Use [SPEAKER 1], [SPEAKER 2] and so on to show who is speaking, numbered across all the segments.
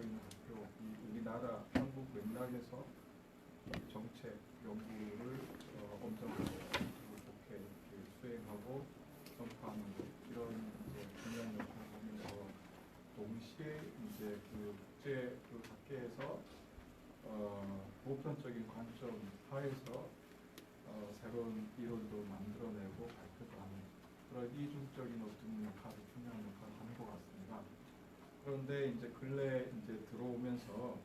[SPEAKER 1] 있는 학교, 우리나라 한국 맥락에서 정책 연구를 엄정하고 좋게 수행하고 전파하는 것, 이런 이제 중요한 역할을 하면서 동시에 이제 그 국제 그 학계에서 보편적인 관점 하에서 새로운 이론도 만들어내고 발표도 하는 그런 이중적인 어떤 역할을, 중요한 역할을 하는 것 같습니다. 그런데 이제 근래 이제 들어오면서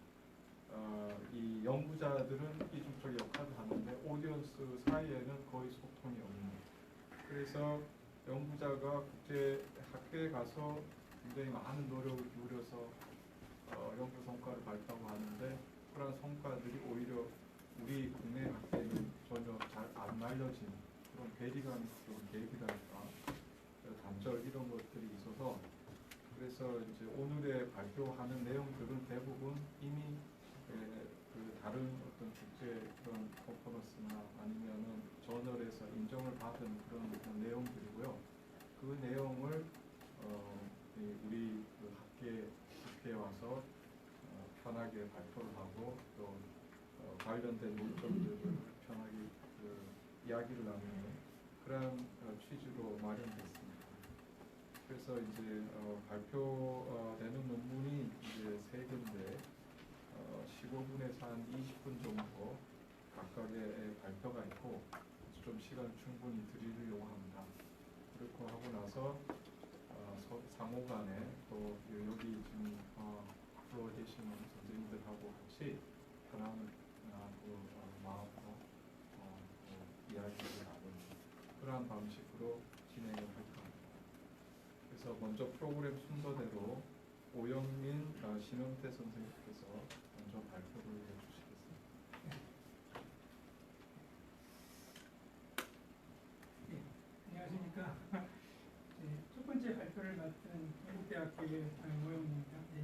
[SPEAKER 1] 이 연구자들은 이중적 역할을 하는데 오디언스 사이에는 거의 소통이 없는. 그래서 연구자가 국제 학회에 가서 굉장히 많은 노력을 기울여서 연구 성과를 발표하고 하는데 그런 성과들이 오히려 우리 국내 학계에는 전혀 잘 안 알려진 그런 괴리감이 있고 계기랄까 단절 이런 것들이 있어서, 그래서 이제 오늘의 발표하는 내용들은 대부분 이미 그 다른 어떤 국제 그런 컨퍼런스나 아니면은 저널에서 인정을 받은 그런 내용들이고요. 그 내용을 우리 그 학회에 와서 편하게 발표를 하고 또 관련된 논점들을 편하게 이야기를 나누는 그런 취지로 마련됐습니다. 그래서 이제 발표되는 논문이 이제 3개인데 15분에서 한 20분 정도 각각의 발표가 있고 좀 시간 충분히 드리려고 합니다. 그렇게 하고 나서 상호간에 또 여기 지금 앞으로 계시는 선생님들하고 같이 편한 마음으로 이야기를 나누는 그러한 방식으로 진행을 할 겁니다. 그래서 먼저 프로그램 순서대로 오영민, 신원태 선생님께서 먼저 발표를 해주시겠습니다.
[SPEAKER 2] 네, 안녕하십니까. 네, 첫 번째 발표를 맡은 한국대학교의 오영민입니다. 네,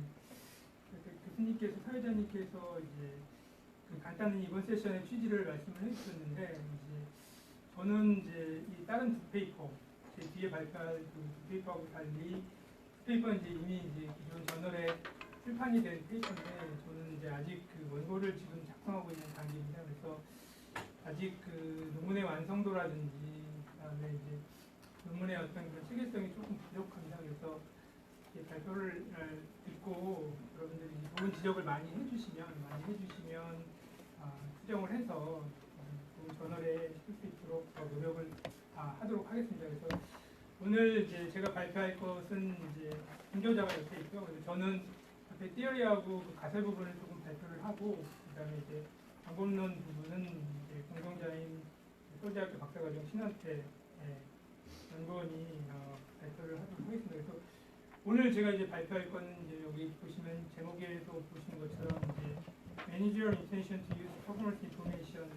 [SPEAKER 2] 교수님께서, 사회자님께서 이제 간단히 이번 세션의 취지를 말씀을 해주셨는데, 이제 저는 이제 이 다른 두 페이퍼, 제 뒤에 발표할 그 두 페이퍼하고 달리 페이퍼는 이제 이미 이제 기존 저널에 출판이 된 페이퍼인데, 저는 이제 아직 그 원고를 지금 작성하고 있는 단계입니다. 그래서 아직 그 논문의 완성도라든지 그다음에 이제 논문의 어떤 그런 체계성이 조금 부족합니다. 그래서 발표를 듣고 여러분들이 좋은 지적을 많이 해주시면 수정을 해서 좋은 저널에 쓸 수 있도록 노력을 하도록 하겠습니다. 그래서 오늘 이제 제가 발표할 것은 이제 공조자가 옆에 있고요. 그래서 저는 앞에 티어리하고 그 가설 부분을 조금 발표를 하고, 그다음에 이제 방법론 부분은 이제 공동자인 서울대학교 박사과정 신한태 연구원이 발표를 하도록 하겠습니다. 그래서 오늘 제가 이제 발표할 거는 이제 여기 보시면 제목에도 보시는 것처럼 이제 Managerial Intention to Use Performance Information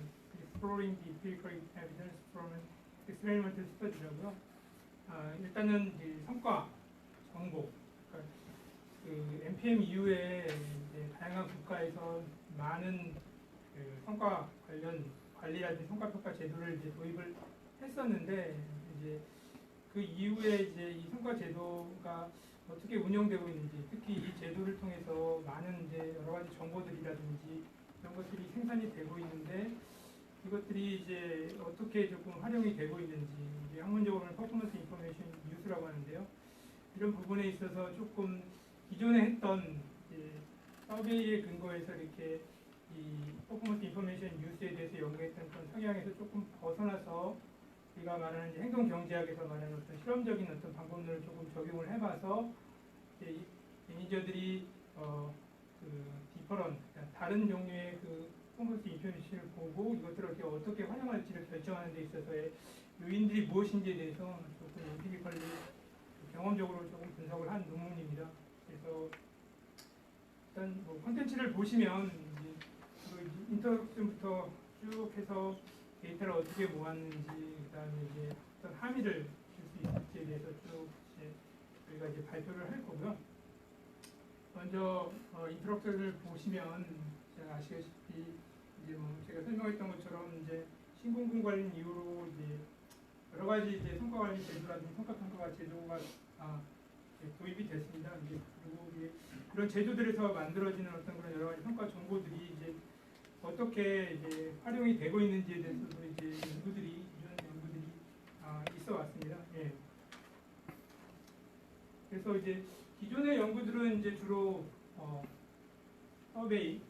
[SPEAKER 2] Exploring the Empirical Evidence from an Experimental Study라고요. 일단은 이제 성과 정보, 그러니까 그 NPM 이후에 이제 다양한 국가에서 많은 그 성과 관련 관리라든지 성과 평가 제도를 이제 도입을 했었는데, 이제 그 이후에 이제 이 성과 제도가 어떻게 운영되고 있는지, 특히 이 제도를 통해서 많은 이제 여러 가지 정보들이라든지 이런 것들이 생산이 되고 있는데, 이것들이 이제 어떻게 조금 활용이 되고 있는지, 이제 학문적으로는 퍼포먼스 인포메이션 뉴스라고 하는데요. 이런 부분에 있어서 조금 기존에 했던 서베이의 근거에서 이렇게 이 퍼포먼스 인포메이션 뉴스에 대해서 연구했던 그런 성향에서 조금 벗어나서 우리가 말하는 이제 행동 경제학에서 말하는 어떤 실험적인 어떤 방법론을 조금 적용을 해봐서 이제 매니저들이 그 디퍼런, 그러니까 다른 종류의 그 퍼포먼스 인포메이션을 보고 이것들을 어떻게 활용할지를 결정하는 데 있어서의 요인들이 무엇인지에 대해서 조금 emphirically 경험적으로 조금 분석을 한 논문입니다. 그래서 일단 뭐 콘텐츠를 보시면 이제 그 인트로덕션부터 쭉 해서 데이터를 어떻게 모았는지, 그다음에 이제 어떤 함의를 줄 수 있을지에 대해서 쭉 이제 저희가 이제 발표를 할 거고요. 먼저 인트로덕션을 보시면 제가 아시다시피 이제 뭐 제가 설명했던 것처럼 이제 신공분 관련 이후로 이제 여러 가지 이제 성과 관리 제도라든지 성과 평가 제도가 도입이 됐습니다. 이제 그리고 이제 그런 제도들에서 만들어지는 어떤 그런 여러 가지 평가 정보들이 이제 어떻게 이제 활용이 되고 있는지에 대해서도 이제 연구들이 이런 연구들이 있어 왔습니다. 예. 그래서 이제 기존의 연구들은 이제 주로 서베이,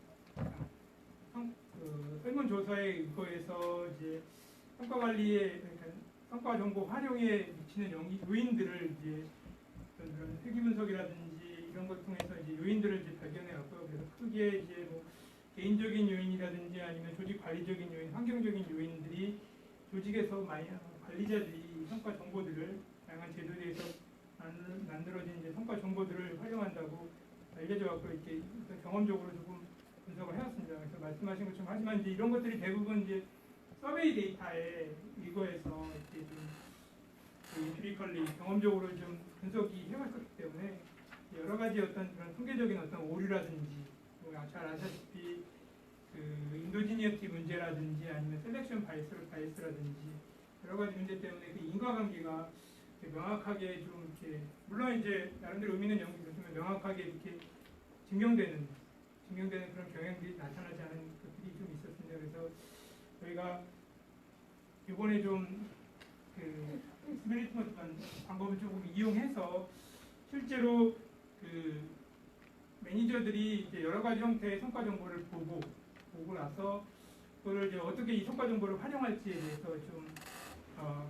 [SPEAKER 2] 설문조사에 의거해서 이제 평가 관리에 그러니까 평가 정보 활용에 미치는 요인들을 이제 어떤 그런 회귀 분석이라든지 이런 것 통해서 이제 요인들을 이제 발견해 왔고요. 그래서 크게 이제 뭐 개인적인 요인이라든지 아니면 조직 관리적인 요인, 환경적인 요인들이 조직에서 많이 관리자들이 평가 정보들을 다양한 제도에 대해서 만들어진 이제 평가 정보들을 활용한다고 알려져 갖고 이렇게 경험적으로 조금 분석을 해왔습니다. 그래서 말씀하신 것처럼 하지만 이제 이런 것들이 대부분 이제 서베이 데이터에 의거해서 이렇게 좀 인피리컬리 경험적으로 좀 분석이 해왔었기 때문에 여러 가지 어떤 그런 통계적인 어떤 오류라든지 잘 아시다시피 그 인도지니어티 문제라든지 아니면 셀렉션 바이스라든지 여러 가지 문제 때문에 그 인과관계가 명확하게 좀 이렇게 물론 이제 나름대로 의미 있는 연구들이지만 명확하게 이렇게 증명되는 그런 경향들이 나타나지 않은 것들이 좀 있었습니다. 그래서 저희가 이번에 좀그 스메리트먼트 방법을 조금 이용해서 실제로 그 매니저들이 이제 여러 가지 형태의 성과 정보를 보고 나서 그걸 이제 어떻게 이 성과 정보를 활용할지에 대해서 좀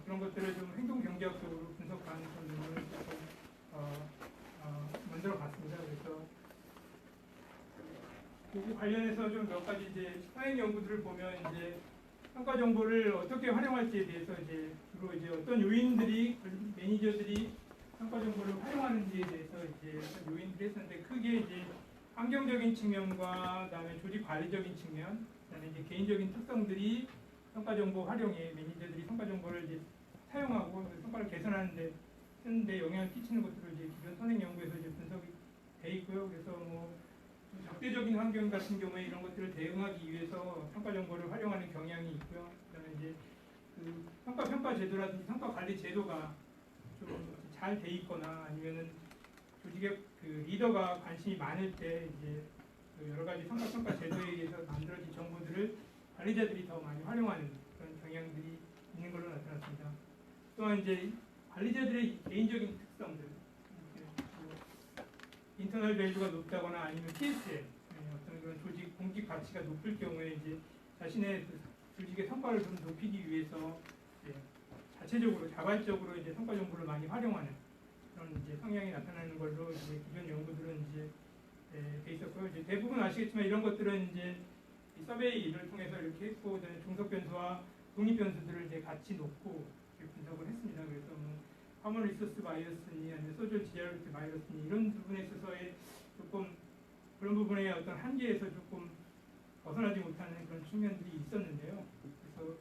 [SPEAKER 2] 그런 것들을 좀 행동 경제학적으로 분석하는 그런 논문을 만들어 봤습니다. 그래서 그 관련해서 좀 몇 가지 이제 사행 연구들을 보면 이제 평가 정보를 어떻게 활용할지에 대해서 이제 주로 이제 어떤 요인들이 매니저들이 평가 정보를 활용하는지에 대해서 이제 어떤 요인들이 했었는데 크게 이제 환경적인 측면과 그다음에 조직 관리적인 측면, 그다음에 이제 개인적인 특성들이 평가 정보 활용에 매니저들이 평가 정보를 이제 사용하고 성과를 개선하는데 쓰는데 영향을 끼치는 것들을 이제 기존 선행 연구에서 이제 분석이 돼 있고요. 그래서 뭐 적대적인 환경 같은 경우에 이런 것들을 대응하기 위해서 평가 정보를 활용하는 경향이 있고요. 그다음에 이제 그 평가 제도라든지 평가 관리 제도가 좀 잘 돼 있거나 아니면은 조직의 그 리더가 관심이 많을 때 이제 그 여러 가지 평가 제도에 의해서 만들어진 정보들을 관리자들이 더 많이 활용하는 그런 경향들이 있는 걸로 나타났습니다. 또한 이제 관리자들의 개인적인 특성들, 인터널 밸류가 높다거나 아니면 TSL, 어떤 그런 조직 공직 가치가 높을 경우에 이제 자신의 그 조직의 성과를 좀 높이기 위해서 이제 자체적으로 자발적으로 이제 성과 정보를 많이 활용하는 그런 이제 성향이 나타나는 걸로 이제 기존 연구들은 이제 돼 있었고요. 이제 대부분 아시겠지만 이런 것들은 이제 이 서베이를 통해서 이렇게 했고 종속 변수와 독립 변수들을 이제 같이 놓고 분석을 했습니다. 그래서 뭐 화물 리소스 바이어스니 아니면 소셜 디자이어티 바이어스니 이런 부분에 있어서의 조금 그런 부분의 어떤 한계에서 조금 벗어나지 못하는 그런 측면들이 있었는데요. 그래서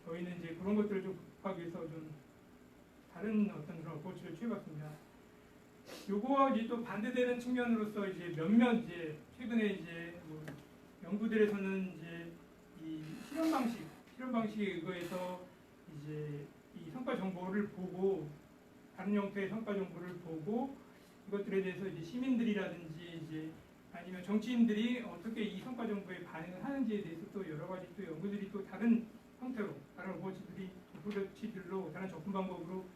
[SPEAKER 2] 저희는 이제 그런 것들을 좀 극복하기 위해서 좀 다른 어떤 그런 어프로치를 취해봤습니다. 요거와 이제 또 반대되는 측면으로서 이제 몇몇 이제 최근에 이제 뭐 연구들에서는 이제 이 실험 방식에 의거해서 이제 이 성과 정보를 보고 다른 형태의 성과 정보를 보고 이것들에 대해서 이제 시민들이라든지 이제 아니면 정치인들이 어떻게 이 성과 정보에 반응을 하는지에 대해서 또 여러 가지 또 연구들이 또 다른 형태로 다른 어프로치들로 다른 접근 방법으로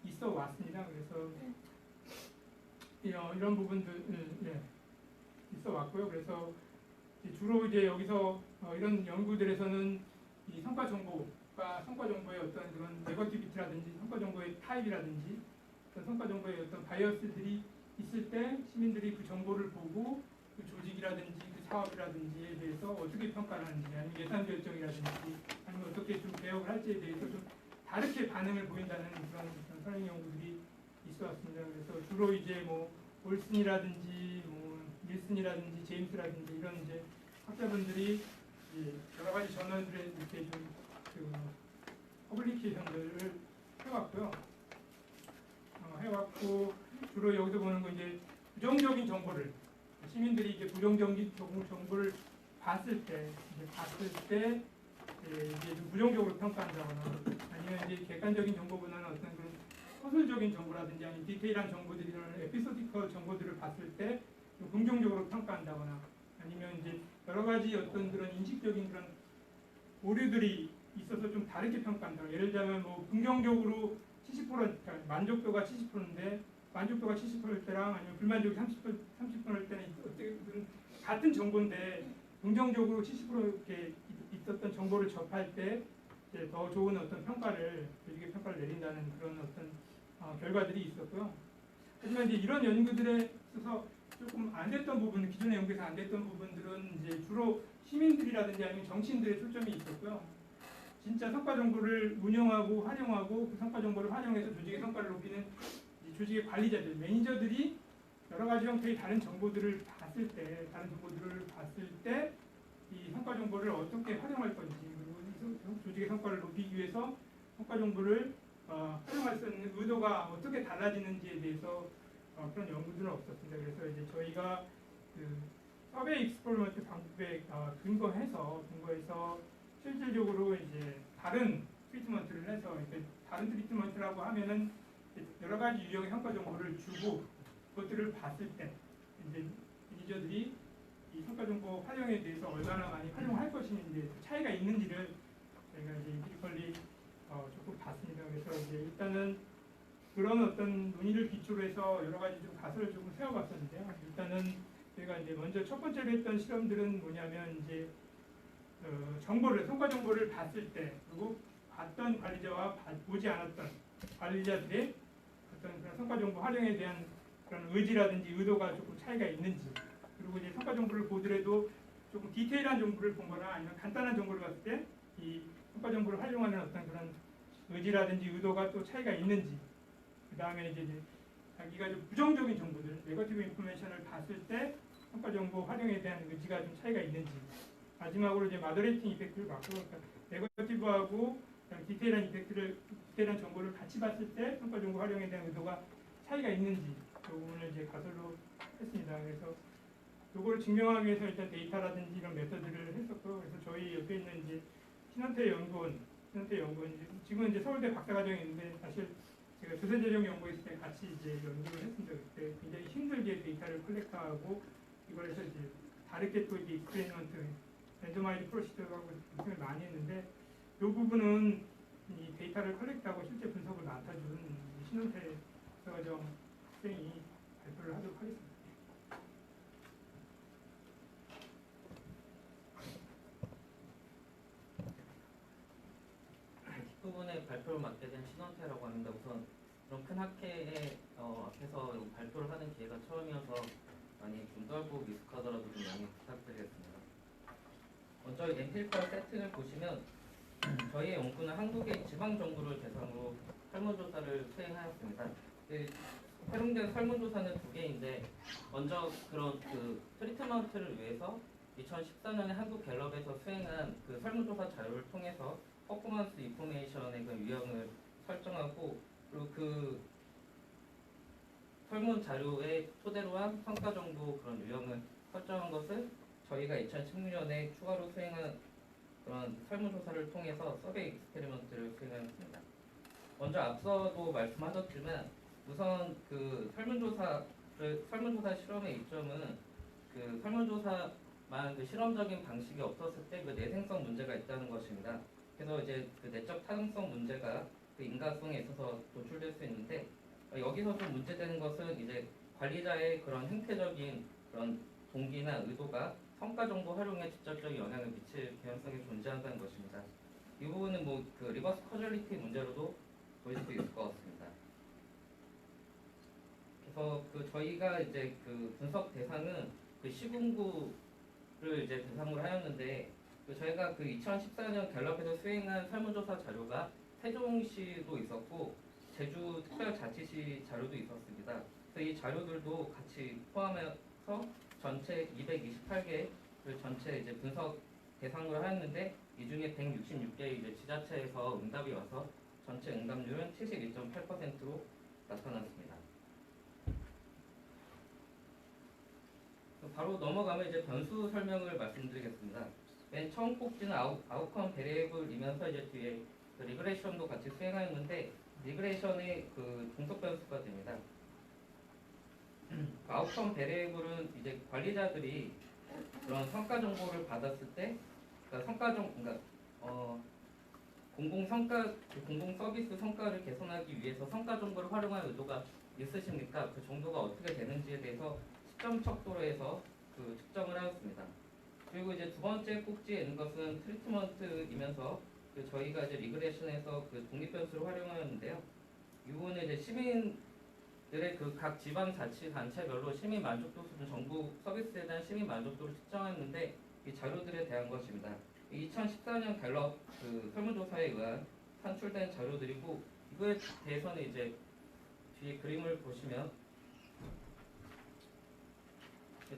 [SPEAKER 2] 있어 왔습니다. 그래서 이런 부분들 있어 왔고요. 그래서 주로 이제 여기서 이런 연구들에서는 이 성과 정보의 어떤 그런 네거티비티라든지 성과 정보의 타입이라든지 어떤 성과 정보의 어떤 바이어스들이 있을 때 시민들이 그 정보를 보고 그 조직이라든지 그 사업이라든지에 대해서 어떻게 평가를 하는지 아니면 예산 결정이라든지 아니면 어떻게 좀 개혁을 할지에 대해서 좀 다르게 반응을 보인다는 그런 선행 연구들이 있어 왔습니다. 그래서 주로 이제 뭐 올슨이라든지 뭐 닐슨이라든지 제임스라든지 이런 이제 학자분들이 여러 가지 저널들에 이렇게 좀그 퍼블리케이션들을 해왔고요. 해왔고 주로 여기서 보는 건 이제 부정적인 정보를 시민들이 이제 부정적인 정보를 봤을 때 이제 좀 부정적으로 평가한다거나 아니면 이제 객관적인 정보보다는 어떤 그런 서술적인 정보라든지 아니면 디테일한 정보들이나 에피소디컬 정보들을 봤을 때 좀 긍정적으로 평가한다거나 아니면 이제 여러 가지 어떤 그런 인식적인 그런 오류들이 있어서 좀 다르게 평가한다. 예를 들자면 뭐 긍정적으로 70% 그러니까 만족도가 70%인데 만족도가 70%일 때랑 아니면 불만족이 30%일 때는 어쨌든 같은 정보인데 긍정적으로 70% 이렇게 있었던 정보를 접할 때 이제 더 좋은 어떤 평가를 조직의 평가를 내린다는 그런 어떤 결과들이 있었고요. 하지만 이제 이런 연구들에 있어서 조금 안 됐던 부분, 기존의 연구에서 안 됐던 부분들은 이제 주로 시민들이라든지 아니면 정치인들의 초점이 있었고요. 진짜 성과 정보를 운영하고 활용하고 그 성과 정보를 활용해서 조직의 성과를 높이는 조직의 관리자들, 매니저들이 여러 가지 형태의 다른 정보들을 봤을 때, 이 성과 정보를 어떻게 활용할 건지, 그리고 조직의 성과를 높이기 위해서 성과 정보를 활용할 수 있는 의도가 어떻게 달라지는지에 대해서 그런 연구들은 없었습니다. 그래서 이제 저희가 그 서베이 익스퍼리먼트 방법에 근거해서 실질적으로 이제 다른 트리트먼트를 해서 다른 트리트먼트라고 하면은 여러 가지 유형의 성과 정보를 주고 그것들을 봤을 때 이제 매니저들이 이 성과 정보 활용에 대해서 얼마나 많이 활용할 것인지 차이가 있는지를 저희가 이제 인피니컬리 조금 봤습니다. 그래서 이제 일단은 그런 어떤 논의를 기초로 해서 여러 가지 좀 가설을 조금 세워봤었는데요. 일단은 저희가 이제 먼저 첫 번째로 했던 실험들은 뭐냐면 이제 성과 정보를 봤을 때 그리고 봤던 관리자와 보지 않았던 관리자들의 어떤 그런 성과 정보 활용에 대한 그런 의지라든지 의도가 조금 차이가 있는지 그리고 이제 성과 정보를 보더라도 조금 디테일한 정보를 본거나 아니면 간단한 정보를 봤을 때 이 성과 정보를 활용하는 어떤 그런 의지라든지 의도가 또 차이가 있는지 그 다음에 이제 자기가 좀 부정적인 정보들, 네거티브 인포메이션을 봤을 때 성과 정보 활용에 대한 의지가 좀 차이가 있는지 마지막으로 이제 마더레이팅 이펙트를 봤고 그러니까 네거티브하고 디테일한 정보를 같이 봤을 때 성과 정보 활용에 대한 의도가 차이가 있는지 그 부분을 이제 가설로 했습니다. 그래서 이거를 증명하기 위해서 일단 데이터라든지 이런 메서드를 했었고 그래서 저희 옆에 있는 이제 신원태 연구원 지금은 이제 서울대 박사과정에 있는데 사실 제가 조세재정 연구했을 때 같이 이제 연구를 했습니다. 그때 굉장히 힘들게 데이터를 컬렉트하고 이걸 해서 이제 다르게 또 이제 익스페리먼트, 랜더마이즈 프로시저하고 고생을 많이 했는데 이 부분은 이 데이터를 컬렉트하고 실제 분석을 맡아준 신원태 박사과정 학생이 발표를 하도록 하겠습니다.
[SPEAKER 3] 뒷부분에 발표를 맡게 된 신원태라고 합니다. 우선 그런 큰 학회에 앞에서 발표를 하는 기회가 처음이어서 많이 좀 떨고 미숙하더라도 좀 양해 부탁드리겠습니다. 먼저 엔필과 세팅을 보시면 저희의 연구는 한국의 지방 정부를 대상으로 설문조사를 수행하였습니다. 활용된 설문조사는 두 개인데 먼저 그런 그 트리트먼트를 위해서 2014년에 한국갤럽에서 수행한 그 설문조사 자료를 통해서 퍼포먼스 인포메이션의 그 유형을 설정하고 그리고 그 설문 자료에 토대로 한 성과 정보 그런 유형을 설정한 것을 저희가 2016년에 추가로 수행한 그런 설문조사를 통해서 서베이 익스페리먼트를 수행하였습니다. 먼저 앞서도 말씀하셨지만 우선 그 설문조사 실험의 이점은 그 설문조사만 그 실험적인 방식이 없었을 때 그 내생성 문제가 있다는 것입니다. 그래서 이제 그 내적 타당성 문제가 그 인가성에 있어서 노출될 수 있는데 여기서 좀 문제되는 것은 이제 관리자의 그런 행태적인 그런 동기나 의도가 성과 정보 활용에 직접적인 영향을 미칠 개연성이 존재한다는 것입니다. 이 부분은 뭐 그 리버스 커절리티 문제로도 보일 수 있을 것 같습니다. 그래서 그 저희가 이제 그 분석 대상은 그 시군구를 이제 대상으로 하였는데 저희가 그 2014년 갤럽에서 수행한 설문조사 자료가 세종시도 있었고 제주 특별자치시 자료도 있었습니다. 그래서 이 자료들도 같이 포함해서 전체 228개를 전체 이제 분석 대상으로 하였는데 이 중에 166개 이제 지자체에서 응답이 와서 전체 응답률은 72.8%로 나타났습니다. 바로 넘어가면 이제 변수 설명을 말씀드리겠습니다. 맨 처음 꼭지는 아웃컴 베리에이블이면서 이제 뒤에 그 리그레션도 같이 수행하였는데 리그레이션의 그 종속 변수가 됩니다. 아웃컴 베리에이블은 이제 관리자들이 그런 성과 정보를 받았을 때, 그러니까 그러니까 공공 서비스 성과를 개선하기 위해서 성과 정보를 활용할 의도가 있으십니까? 그 정도가 어떻게 되는지에 대해서 시점 척도로 해서 그 측정을 하였습니다. 그리고 이제 두 번째 꼭지에 있는 것은 트리트먼트이면서 그 저희가 이제 리그레이션에서 그 독립 변수를 활용하였는데요. 이 부분은 이제 시민들의 그 각 지방자치단체별로 시민 만족도 수준, 정부 서비스에 대한 시민 만족도를 측정했는데 이 자료들에 대한 것입니다. 2014년 갤럽 그 설문조사에 의한 산출된 자료들이고, 이거에 대해서는 이제 뒤에 그림을 보시면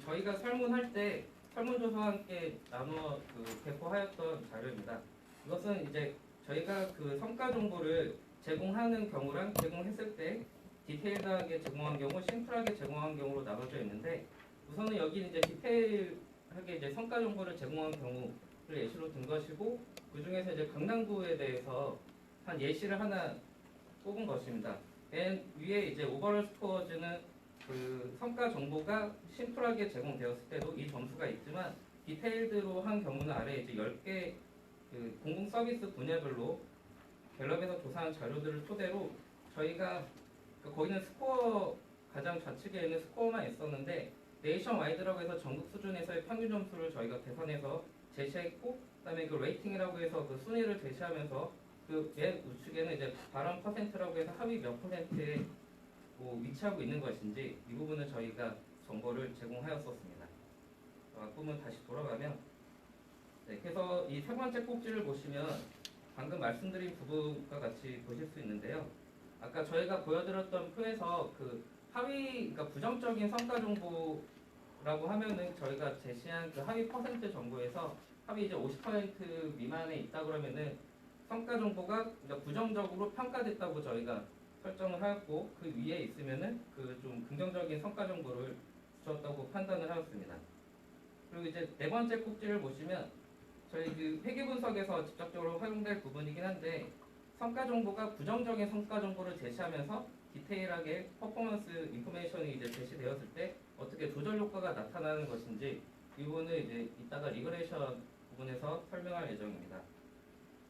[SPEAKER 3] 저희가 설문할 때 설문조사와 함께 나누어 그 배포하였던 자료입니다. 이것은 이제 저희가 그 성과 정보를 제공하는 경우랑 제공했을 때 디테일하게 제공한 경우, 심플하게 제공한 경우로 나눠져 있는데, 우선은 여기는 이제 디테일하게 이제 성과 정보를 제공한 경우를 예시로 든 것이고, 그 중에서 이제 강남구에 대해서 한 예시를 하나 뽑은 것입니다. 맨 위에 이제 오버롤 스코어즈는 그 성과 정보가 심플하게 제공되었을 때도 이 점수가 있지만, 디테일드로 한 경우는 아래 이제 10개 그 공공 서비스 분야별로 갤럽에서 조사한 자료들을 토대로 저희가 거기는 스코어 가장 좌측에 있는 스코어만 있었는데, 네이션 와이드라고 해서 전국 수준에서의 평균 점수를 저희가 계산해서 제시했고, 그다음에 그 레이팅이라고 해서 그 순위를 제시하면서 그 맨 우측에는 이제 발언 퍼센트라고 해서 하위 몇 퍼센트에 뭐 위치하고 있는 것인지 이 부분을 저희가 정보를 제공하였었습니다. 앞부분 다시 돌아가면, 네, 그래서 이 세 번째 꼭지를 보시면 방금 말씀드린 부분과 같이 보실 수 있는데요. 아까 저희가 보여드렸던 표에서 그 하위, 그러니까 부정적인 성과 정보라고 하면은 저희가 제시한 그 하위 퍼센트 정보에서 하위 이제 50% 미만에 있다 그러면은 성과 정보가 그러니까 부정적으로 평가됐다고 저희가 설정을 하였고, 그 위에 있으면은 그 좀 긍정적인 성과 정보를 주었다고 판단을 하였습니다. 그리고 이제 네 번째 꼭지를 보시면 저희 그 회계 분석에서 직접적으로 활용될 부분이긴 한데, 성과 정보가 부정적인 성과 정보를 제시하면서 디테일하게 퍼포먼스 인포메이션이 이제 제시되었을 때 어떻게 조절 효과가 나타나는 것인지 이 부분을 이제 이따가 리그레이션 부분에서 설명할 예정입니다.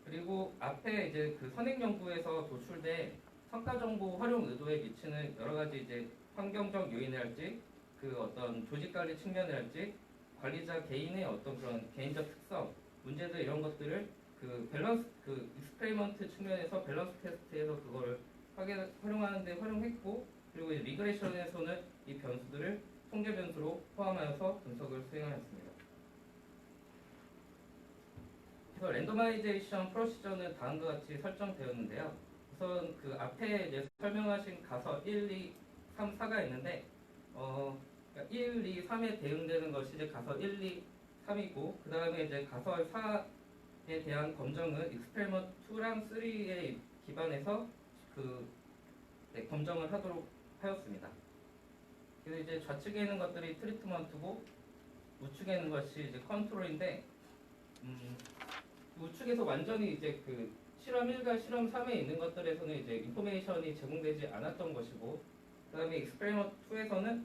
[SPEAKER 3] 그리고 앞에 이제 그 선행 연구에서 도출된 성과 정보 활용 의도에 미치는 여러 가지 이제 환경적 요인이랄지 그 어떤 조직 관리 측면이랄지 관리자 개인의 어떤 그런 개인적 특성, 문제들 이런 것들을 그 밸런스 그 익스페리먼트 측면에서 밸런스 테스트에서 그거를 활용하는데 활용했고, 그리고 이제 리그레이션에서는 이 변수들을 통계 변수로 포함하여서 분석을 수행하였습니다. 그래서 랜더마이제이션 프로시저는 다음과 같이 설정되었는데요. 우선 그 앞에 이제 설명하신 가서 1, 2, 3, 4가 있는데, 1, 2, 3에 대응되는 것이 이제 가서 1, 2, 3이고, 그 다음에 이제 가설 4에 대한 검정은 익스페리먼트 2랑 3에 기반해서 검정을 하도록 하였습니다. 그래서 이제 좌측에 있는 것들이 트리트먼트고 우측에 있는 것이 이제 컨트롤인데, 우측에서 완전히 이제 그 실험 1과 실험 3에 있는 것들에서는 이제 인포메이션이 제공되지 않았던 것이고, 그 다음에 익스페리먼트 2에서는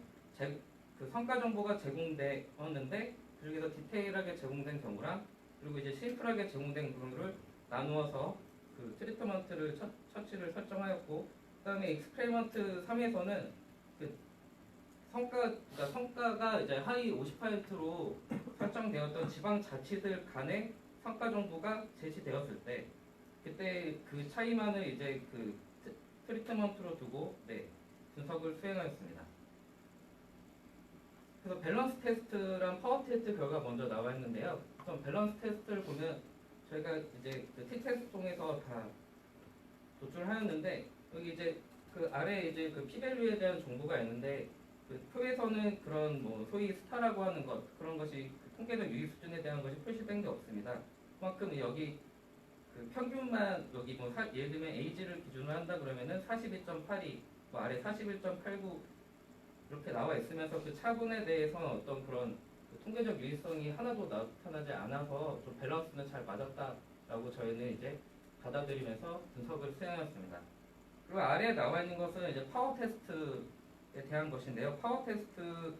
[SPEAKER 3] 그 성과 정보가 제공되었는데 그중에서 디테일하게 제공된 경우랑 그리고 이제 심플하게 제공된 경우를 나누어서 그 트리트먼트를 처치를 설정하였고, 그 다음에 익스페리먼트 3에서는 그 그러니까 성과가 이제 하위 50%로 설정되었던 지방자치들 간의 성과 정보가 제시되었을 때 그때 그 차이만을 이제 그 트리트먼트로 두고 분석을 수행하였습니다. 그래서 밸런스 테스트랑 파워 테스트 결과 먼저 나와 있는데요. 우선 밸런스 테스트를 보면 저희가 이제 그 T-테스트 통해서 다 도출하였는데, 여기 이제 그 아래 이제 그 P-밸류에 대한 정보가 있는데, 그 표에서는 그런 뭐 소위 스타라고 하는 것 그런 것이 그 통계적 유의 수준에 대한 것이 표시된 게 없습니다. 그만큼 여기 그 평균만 여기 뭐 예를 들면 에이지를 기준으로 한다 그러면은 42.82, 뭐 아래 41.89 이렇게 나와 있으면서 그 차분에 대해서는 어떤 그런 그 통계적 유의성이 하나도 나타나지 않아서 좀 밸런스는 잘 맞았다라고 저희는 이제 받아들이면서 분석을 수행하였습니다. 그리고 아래에 나와 있는 것은 이제 파워 테스트에 대한 것인데요. 파워 테스트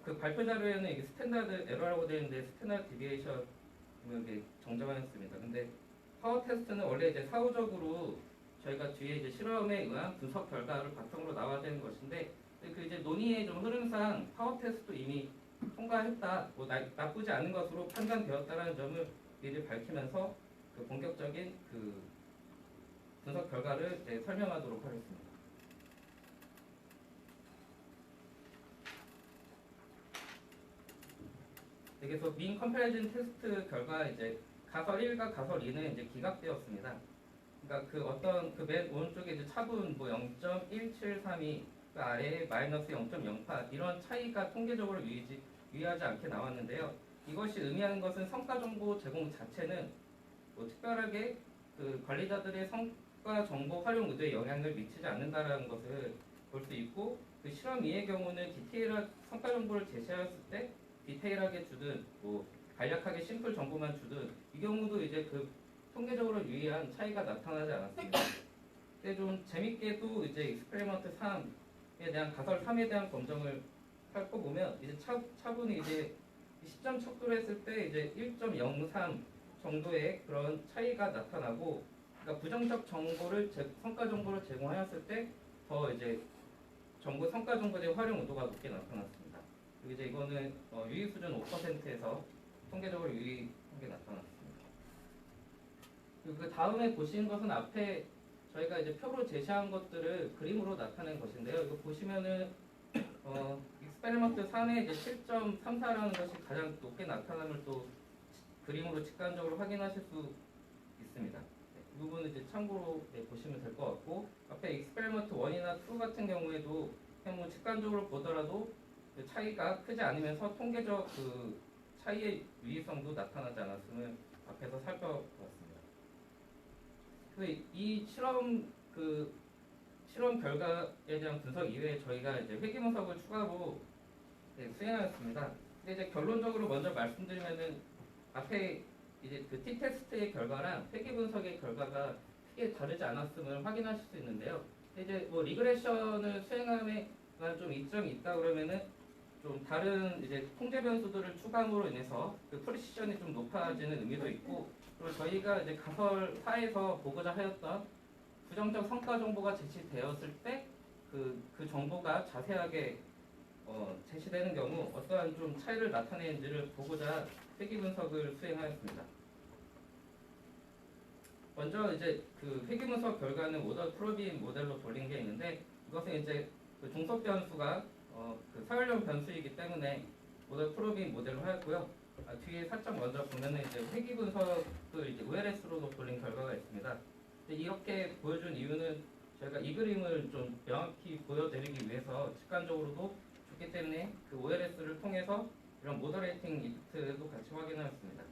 [SPEAKER 3] 그 발표 자료에는 이게 스탠다드 에러라고 되어 있는데 스탠다드 디비에이션 이게 정정하였습니다. 근데 파워 테스트는 원래 이제 사후적으로 저희가 뒤에 이제 실험에 의한 분석 결과를 바탕으로 나와야 되는 것인데 그 이제 논의의 좀 흐름상 파워 테스트도 이미 통과했다, 뭐 나쁘지 않은 것으로 판단되었다는 점을 미리 밝히면서 그 본격적인 그 분석 결과를 이제 설명하도록 하겠습니다. 그래서 민 컴패리즌 테스트 결과 이제 가설 1과 가설 2는 이제 기각되었습니다. 그러니까 그 어떤 그 맨 오른쪽에 이제 차분 뭐 0.1732 그 아래에 마이너스 0.08 이런 차이가 통계적으로 유의하지 않게 나왔는데요. 이것이 의미하는 것은 성과 정보 제공 자체는 뭐 특별하게 그 관리자들의 성과 정보 활용 의도에 영향을 미치지 않는다라는 것을 볼 수 있고 그 실험 2의 경우는 디테일한 성과 정보를 제시하였을 때 디테일하게 주든 뭐 간략하게 심플 정보만 주든 이 경우도 이제 그 통계적으로 유의한 차이가 나타나지 않았습니다. 근데 좀 재밌게도 이제 익스페리먼트 3에 대한 가설 3에 대한 검정을 살펴보면 이제 차분히 이제 시점 척도를 했을 때 이제 1.03 정도의 그런 차이가 나타나고 그러니까 부정적 정보를 성과 정보를 제공하였을 때 더 이제 정보 성과 정보의 활용 의도가 높게 나타났습니다. 그리고 이제 이거는 유의 수준 5%에서 통계적으로 유의한 게 나타났습니다. 그리고 그 다음에 보시는 것은 앞에 저희가 이제 표로 제시한 것들을 그림으로 나타낸 것인데요. 이거 보시면은 익스페리먼트 3의 이제 7.34라는 것이 가장 높게 나타남을 또 그림으로 직관적으로 확인하실 수 있습니다. 이 부분은 이제 참고로 보시면 될 것 같고 앞에 익스페리먼트 1이나 2 같은 경우에도 그냥 뭐 직관적으로 보더라도 그 차이가 크지 않으면서 통계적 그 차이의 유의성도 나타나지 않았음을 앞에서 살펴봤습니다. 이 실험 결과에 대한 분석 이외에 저희가 이제 회귀 분석을 추가로 수행하였습니다. 근데 이제 결론적으로 먼저 말씀드리면은 앞에 이제 그 T-테스트의 결과랑 회귀 분석의 결과가 크게 다르지 않았음을 확인하실 수 있는데요. 근데 이제 뭐 리그레션을 수행함에 좀 이점이 있다 그러면은 좀 다른 이제 통제 변수들을 추가함으로 인해서 그 프리시전이 좀 높아지는 의미도 있고 그리고 저희가 이제 가설 4에서 보고자 하였던 부정적 성과 정보가 제시되었을 때 그 정보가 자세하게 제시되는 경우 어떠한 좀 차이를 나타내는지를 보고자 회귀 분석을 수행하였습니다. 먼저 이제 그 회귀 분석 결과는 오더 프로빈 모델로 돌린 게 있는데 이것은 이제 그 종속 변수가 그 서열형 변수이기 때문에 오더 프로빈 모델로 하였고요. 뒤에 살짝 먼저 보면은 이제 회귀 분석을 이제 OLS로도 돌린 결과가 있습니다. 근데 이렇게 보여준 이유는 저희가 이 그림을 좀 명확히 보여드리기 위해서 직관적으로도 좋기 때문에 그 OLS를 통해서 이런 모더레이팅 이펙트도 같이 확인하였습니다.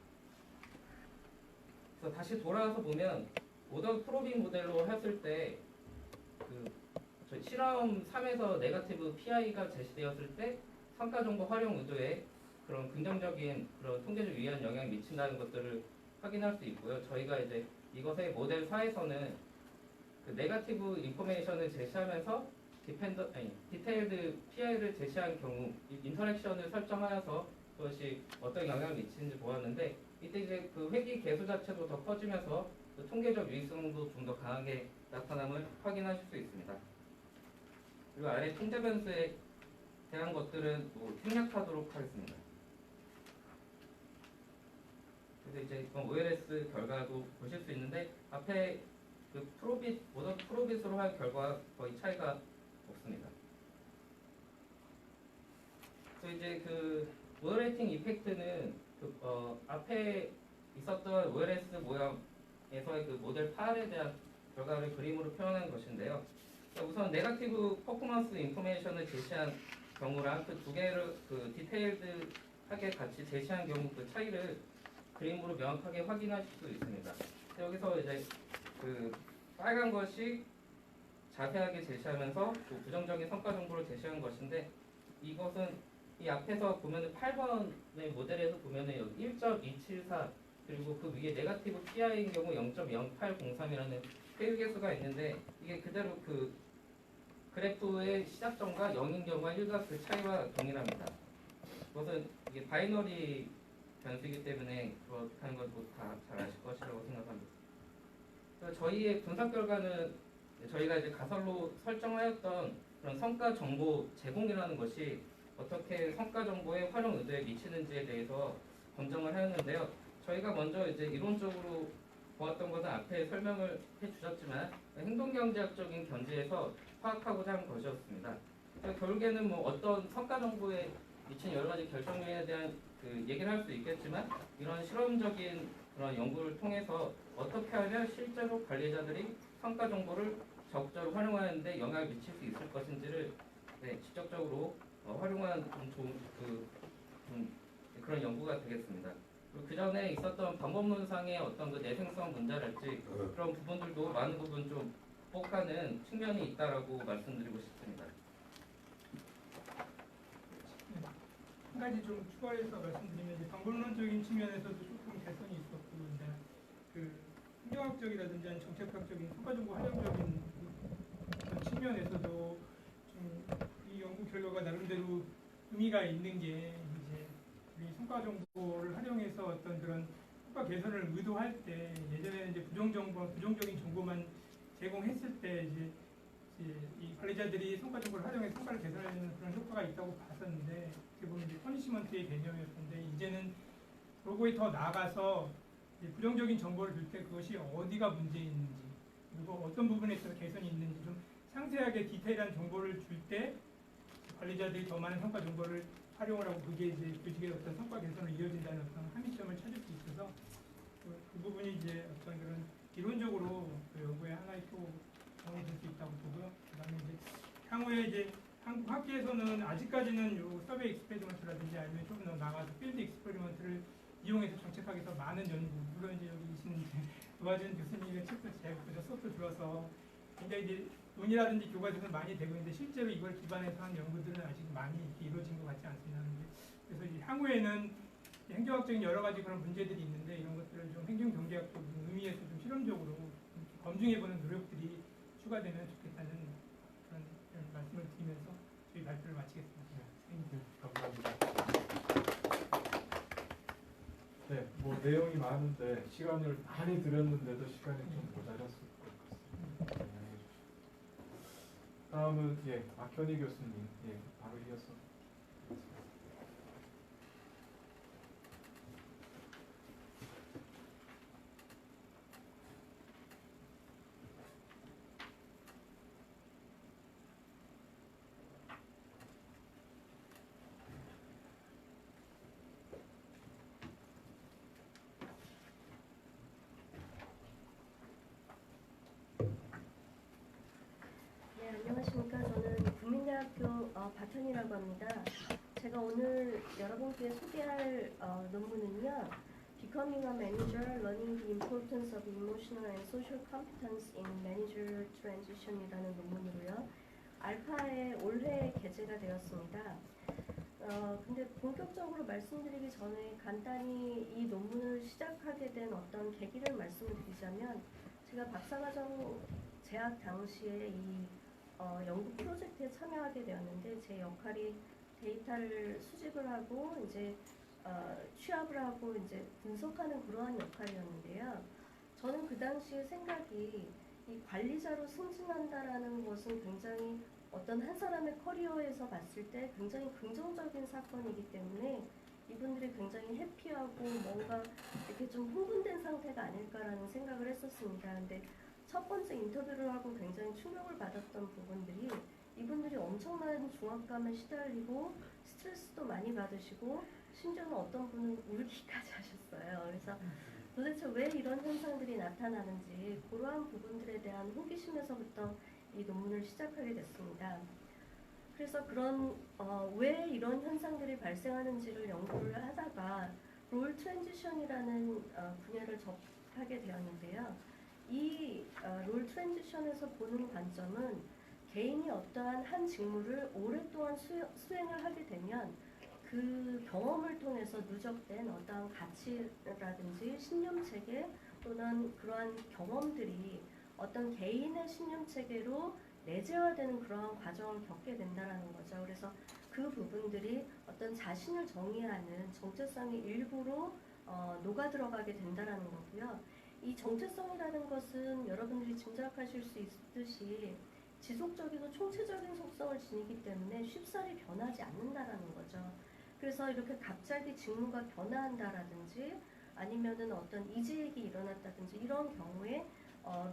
[SPEAKER 3] 그래서 다시 돌아와서 보면 오더 프로빙 모델로 했을 때 저희 실험 3에서 네거티브 PI가 제시되었을 때 성과 정보 활용 의도에 그런 긍정적인 그런 통계적 유의한 영향을 미친다는 것들을 확인할 수 있고요. 저희가 이제 이것의 모델 4에서는 그 네거티브 인포메이션을 제시하면서 디테일드 PI를 제시한 경우 인터랙션을 설정하여서 그것이 어떤 영향을 미치는지 보았는데 이때 이제 그 회귀 개수 자체도 더 커지면서 그 통계적 유의성도 좀 더 강하게 나타남을 확인하실 수 있습니다. 그리고 아래 통제 변수에 대한 것들은 뭐 생략하도록 하겠습니다. 그래서 이제 이번 OLS 결과도 보실 수 있는데 앞에 그 오더 프로빗으로 한 결과 거의 차이가 없습니다. 그래서 이제 그 모더레이팅 이펙트는 앞에 있었던 OLS 모형에서의 그 모델 8에 대한 결과를 그림으로 표현한 것인데요. 우선 네거티브 퍼포먼스 인포메이션을 제시한 경우랑 그 두 개를 그 디테일드하게 같이 제시한 경우 그 차이를 그림으로 명확하게 확인하실 수 있습니다. 여기서 이제 그 빨간 것이 자세하게 제시하면서 또 부정적인 성과 정보를 제시한 것인데 이것은 이 앞에서 보면은 8번의 모델에서 보면은 여기 1.274 그리고 그 위에 네거티브 PI인 경우 0.0803이라는 회유 개수가 있는데 이게 그대로 그 그래프의 시작점과 0인 경우와 1과 그 차이와 동일합니다. 그것은 이게 바이너리 변수이기 때문에 그렇게 하는 것도 다 잘 아실 것이라고 생각합니다. 그래서 저희의 분석 결과는 저희가 이제 가설로 설정하였던 그런 성과 정보 제공이라는 것이 어떻게 성과 정보의 활용 의도에 미치는지에 대해서 검증을 하였는데요. 저희가 먼저 이제 이론적으로 보았던 것은 앞에 설명을 해주셨지만 행동경제학적인 견지에서 파악하고자 한 것이었습니다. 그래서 결국에는 뭐 어떤 성과 정보에 미친 여러 가지 결정에 대한 그 얘기를 할 수 있겠지만 이런 실험적인 그런 연구를 통해서 어떻게 하면 실제로 관리자들이 성과 정보를 적절히 활용하는데 영향을 미칠 수 있을 것인지를 직접적으로 활용한 그런 연구가 되겠습니다. 그리고 그 전에 있었던 방법론상의 어떤 그 내생성 문제랄지 그런 부분들도 많은 부분 좀 극복하는 측면이 있다라고 말씀드리고 싶습니다.
[SPEAKER 2] 한 가지 좀 추가해서 말씀드리면 이제 방법론적인 측면에서도 조금 개선이 있었고 이제 그 행정학적이라든지 아니면 정책학적인 성과정보 활용적인 그런 측면에서도 좀 이 연구 결과가 나름대로 의미가 있는 게 이제 우리 성과 정보를 활용해서 어떤 그런 효과 개선을 의도할 때 예전에는 이제 부정적인 정보만 제공했을 때 이제 이 관리자들이 성과 정보를 활용해서 성과를 개선하는 그런 효과가 있다고 봤었는데 어떻게 보면 이제 퍼니시먼트의 개념이었는데 이제는 그거에 더 나아가서 이제 부정적인 정보를 줄 때 그것이 어디가 문제있는지 그리고 어떤 부분에 있어서 개선이 있는지 좀 상세하게 디테일한 정보를 줄 때 관리자들이 더 많은 성과 정보를 활용을 하고 그게 이제 조직의 어떤 성과 개선으로 이어진다는 어떤 함의점을 찾을 수 있어서 그 부분이 이제 어떤 그런 이론적으로 그 연구의 하나의 또 도움이 될 수 있다고 보고요. 그다음에 이제 향후에 이제 한국 학계에서는 아직까지는 요 서베이 익스페리먼트라든지 아니면 조금 더 나아가서 필드 익스페리먼트를 이용해서 정책하기 더 많은 연구, 물론 이제 여기 계신 노아준 교수님의 책도 제가 수업도 들어서 굉장히 이제 논의라든지 교과서는 많이 되고 있는데 실제로 이걸 기반해서 한 연구들은 아직 많이 이렇게 이루어진 것 같지 않습니다. 그래서 이제 향후에는 행정학적인 여러 가지 그런 문제들이 있는데 이런 것들을 좀 행정경제학적인 의미에서 좀 실험적으로 좀 검증해보는 노력들이 추가되면 좋겠다는 그런 말씀을 드리면서 저희 발표를 마치겠습니다.
[SPEAKER 1] 감사합니다. 네, 뭐 내용이 많은데 시간을 많이 들였는데도 시간이 좀 모자랐을 것 같습니다. 다음은 박현희 교수님, 바로 이어서.
[SPEAKER 4] 네, 안녕하십니까. 저는 국민대학교 박현희라고 합니다. 제가 오늘 여러분께 소개할 논문은요. Becoming a Manager, Learning the Importance of Emotional and Social Competence in Manager Transition이라는 논문이고요. 알파에 올해 게재가 되었습니다. 근데 본격적으로 말씀드리기 전에 간단히 이 논문을 시작하게 된 어떤 계기를 말씀을 드리자면 제가 박사과정 재학 당시에 이 연구 프로젝트에 참여하게 되었는데 제 역할이 데이터를 수집을 하고 이제 취합을 하고 이제 분석하는 그러한 역할이었는데요. 저는 그 당시에 생각이 이 관리자로 승진한다라는 것은 굉장히 어떤 한 사람의 커리어에서 봤을 때 굉장히 긍정적인 사건이기 때문에 이분들이 굉장히 해피하고 뭔가 이렇게 좀 흥분된 상태가 아닐까라는 생각을 했었습니다. 근데 첫 번째 인터뷰를 하고 굉장히 충격을 받았던 부분들이 이분들이 엄청난 중압감에 시달리고 스트레스도 많이 받으시고 심지어는 어떤 분은 울기까지 하셨어요. 그래서 도대체 왜 이런 현상들이 나타나는지 그러한 부분들에 대한 호기심에서부터 이 논문을 시작하게 됐습니다. 그래서 그런 왜 이런 현상들이 발생하는지를 연구를 하다가 롤 트랜지션이라는 분야를 접하게 되었는데요. 이 롤 트랜지션에서 보는 관점은 개인이 어떠한 한 직무를 오랫동안 수행을 하게 되면 그 경험을 통해서 누적된 어떠한 가치라든지 신념체계 또는 그러한 경험들이 어떤 개인의 신념 체계로 내재화되는 그러한 과정을 겪게 된다라는 거죠. 그래서 그 부분들이 어떤 자신을 정의하는 정체성의 일부로 녹아들어가게 된다라는 거고요. 이 정체성이라는 것은 여러분들이 짐작하실 수 있듯이 지속적이고 총체적인 속성을 지니기 때문에 쉽사리 변하지 않는다라는 거죠. 그래서 이렇게 갑자기 직무가 변화한다라든지 아니면은 어떤 이직이 일어났다든지 이런 경우에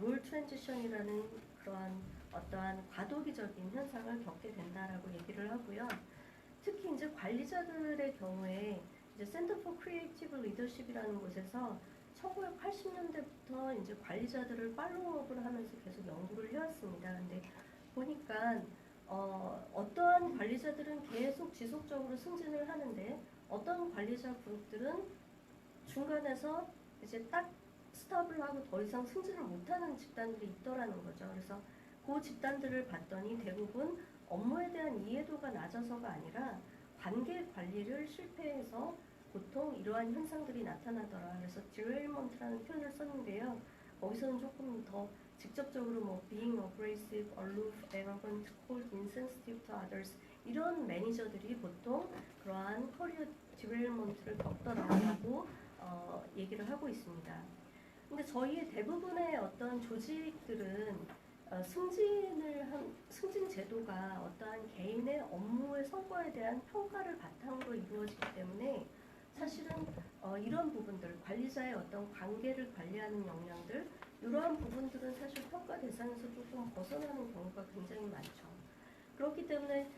[SPEAKER 4] 롤 트랜지션이라는 그러한 어떠한 과도기적인 현상을 겪게 된다라고 얘기를 하고요. 특히 이제 관리자들의 경우에 이제 센터 포 크리에이티브 리더십이라는 곳에서 1980년대부터 이제 관리자들을 팔로우업을 하면서 계속 연구를 해왔습니다. 근데 보니까 어떠한 관리자들은 계속 지속적으로 승진을 하는데 어떤 관리자 그룹들은 중간에서 이제 딱 스탑을 하고 더 이상 승진을 못하는 집단들이 있더라는 거죠. 그래서 그 집단들을 봤더니 대부분 업무에 대한 이해도가 낮아서가 아니라 관계 관리를 실패해서 보통 이러한 현상들이 나타나더라. 그래서 derailment라는 표현을 썼는데요. 거기서는 조금 더 직접적으로 뭐 being abrasive, aloof, arrogant, cold, insensitive to others 이런 매니저들이 보통 그러한 커리어 derailment를 겪더라라고 얘기를 하고 있습니다. 근데 저희의 대부분의 어떤 조직들은 승진 제도가 어떠한 개인의 업무의 성과에 대한 평가를 바탕으로 이루어지기 때문에 사실은 이런 부분들, 관리자의 어떤 관계를 관리하는 역량들, 이러한 부분들은 사실 평가 대상에서 조금 벗어나는 경우가 굉장히 많죠. 그렇기 때문에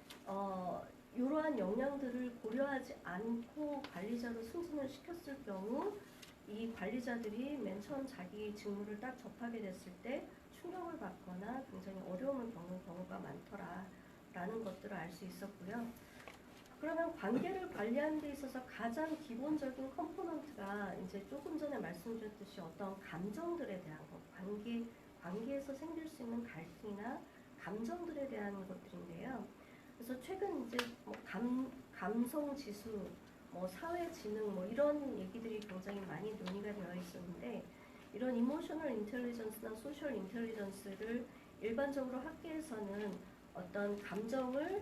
[SPEAKER 4] 이러한 역량들을 고려하지 않고 관리자로 승진을 시켰을 경우 이 관리자들이 맨 처음 자기 직무를 딱 접하게 됐을 때 충격을 받거나 굉장히 어려움을 겪는 경우가 많더라라는 것들을 알 수 있었고요. 그러면 관계를 관리하는 데 있어서 가장 기본적인 컴포넌트가 이제 조금 전에 말씀드렸듯이 어떤 감정들에 대한 것, 관계에서 생길 수 있는 갈등이나 감정들에 대한 것들인데요. 그래서 최근 이제 뭐 감성 지수, 뭐 사회 지능, 뭐 이런 얘기들이 굉장히 많이 논의가 되어 있었는데 이런 이모셔널 인텔리전스나 소셜 인텔리전스를 일반적으로 학계에서는 어떤 감정을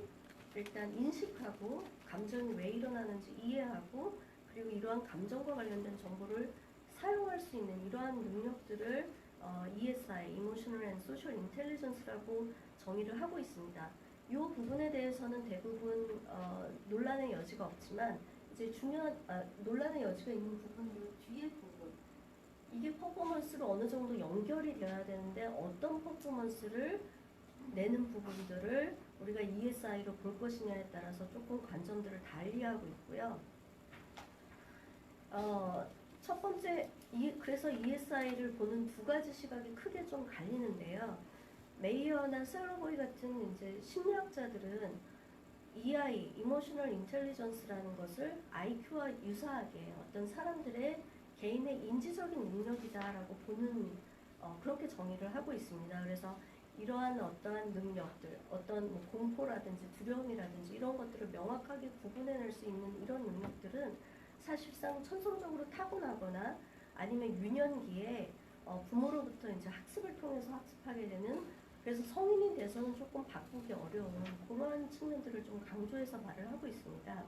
[SPEAKER 4] 일단 인식하고 감정이 왜 일어나는지 이해하고 그리고 이러한 감정과 관련된 정보를 사용할 수 있는 이러한 능력들을 ESI, Emotional and Social Intelligence라고 정의를 하고 있습니다. 이 부분에 대해서는 대부분 논란의 여지가 없지만 이제 중요한 논란의 여지가 있는 부분은 뒤에 부분 이게 퍼포먼스로 어느 정도 연결이 되어야 되는데 어떤 퍼포먼스를 내는 부분들을 우리가 ESI로 볼 것이냐에 따라서 조금 관점들을 달리하고 있고요. 첫 번째, 그래서 ESI를 보는 두 가지 시각이 크게 좀 갈리는데요. 메이어나 셀러보이 같은 이제 심리학자들은 EI, Emotional Intelligence라는 것을 IQ와 유사하게 어떤 사람들의 개인의 인지적인 능력이다라고 보는 그렇게 정의를 하고 있습니다. 그래서 이러한 어떠한 능력들, 어떤 뭐 공포라든지 두려움이라든지 이런 것들을 명확하게 구분해낼 수 있는 이런 능력들은 사실상 천성적으로 타고나거나 아니면 유년기에 부모로부터 이제 학습을 통해서 학습하게 되는 그래서 성인이 돼서는 조금 바꾸기 어려운 그러한 측면들을 좀 강조해서 말을 하고 있습니다.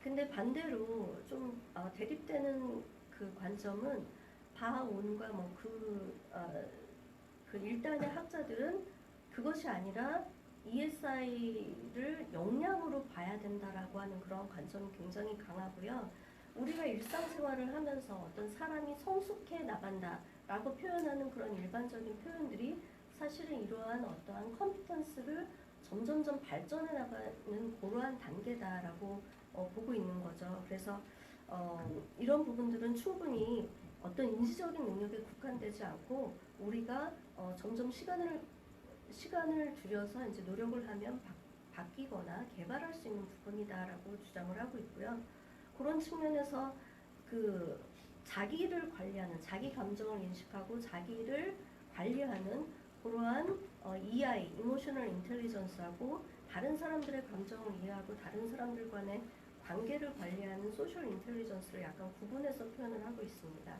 [SPEAKER 4] 근데 반대로 좀 대립되는 그 관점은 바온과 뭐 그 일단의 학자들은 그것이 아니라 ESI를 역량으로 봐야 된다라고 하는 그런 관점이 굉장히 강하고요. 우리가 일상생활을 하면서 어떤 사람이 성숙해 나간다라고 표현하는 그런 일반적인 표현들이 사실은 이러한 어떠한 컴피턴스를 점점점 발전해 나가는 그러한 단계다라고 보고 있는 거죠. 그래서 이런 부분들은 충분히 어떤 인지적인 능력에 국한되지 않고 우리가 점점 시간을 들여서 이제 노력을 하면 바뀌거나 개발할 수 있는 부분이다라고 주장을 하고 있고요. 그런 측면에서 그 자기를 관리하는 자기 감정을 인식하고 자기를 관리하는 그러한 EI, Emotional Intelligence하고 다른 사람들의 감정을 이해하고 다른 사람들 간의 관계를 관리하는 Social Intelligence를 약간 구분해서 표현을 하고 있습니다.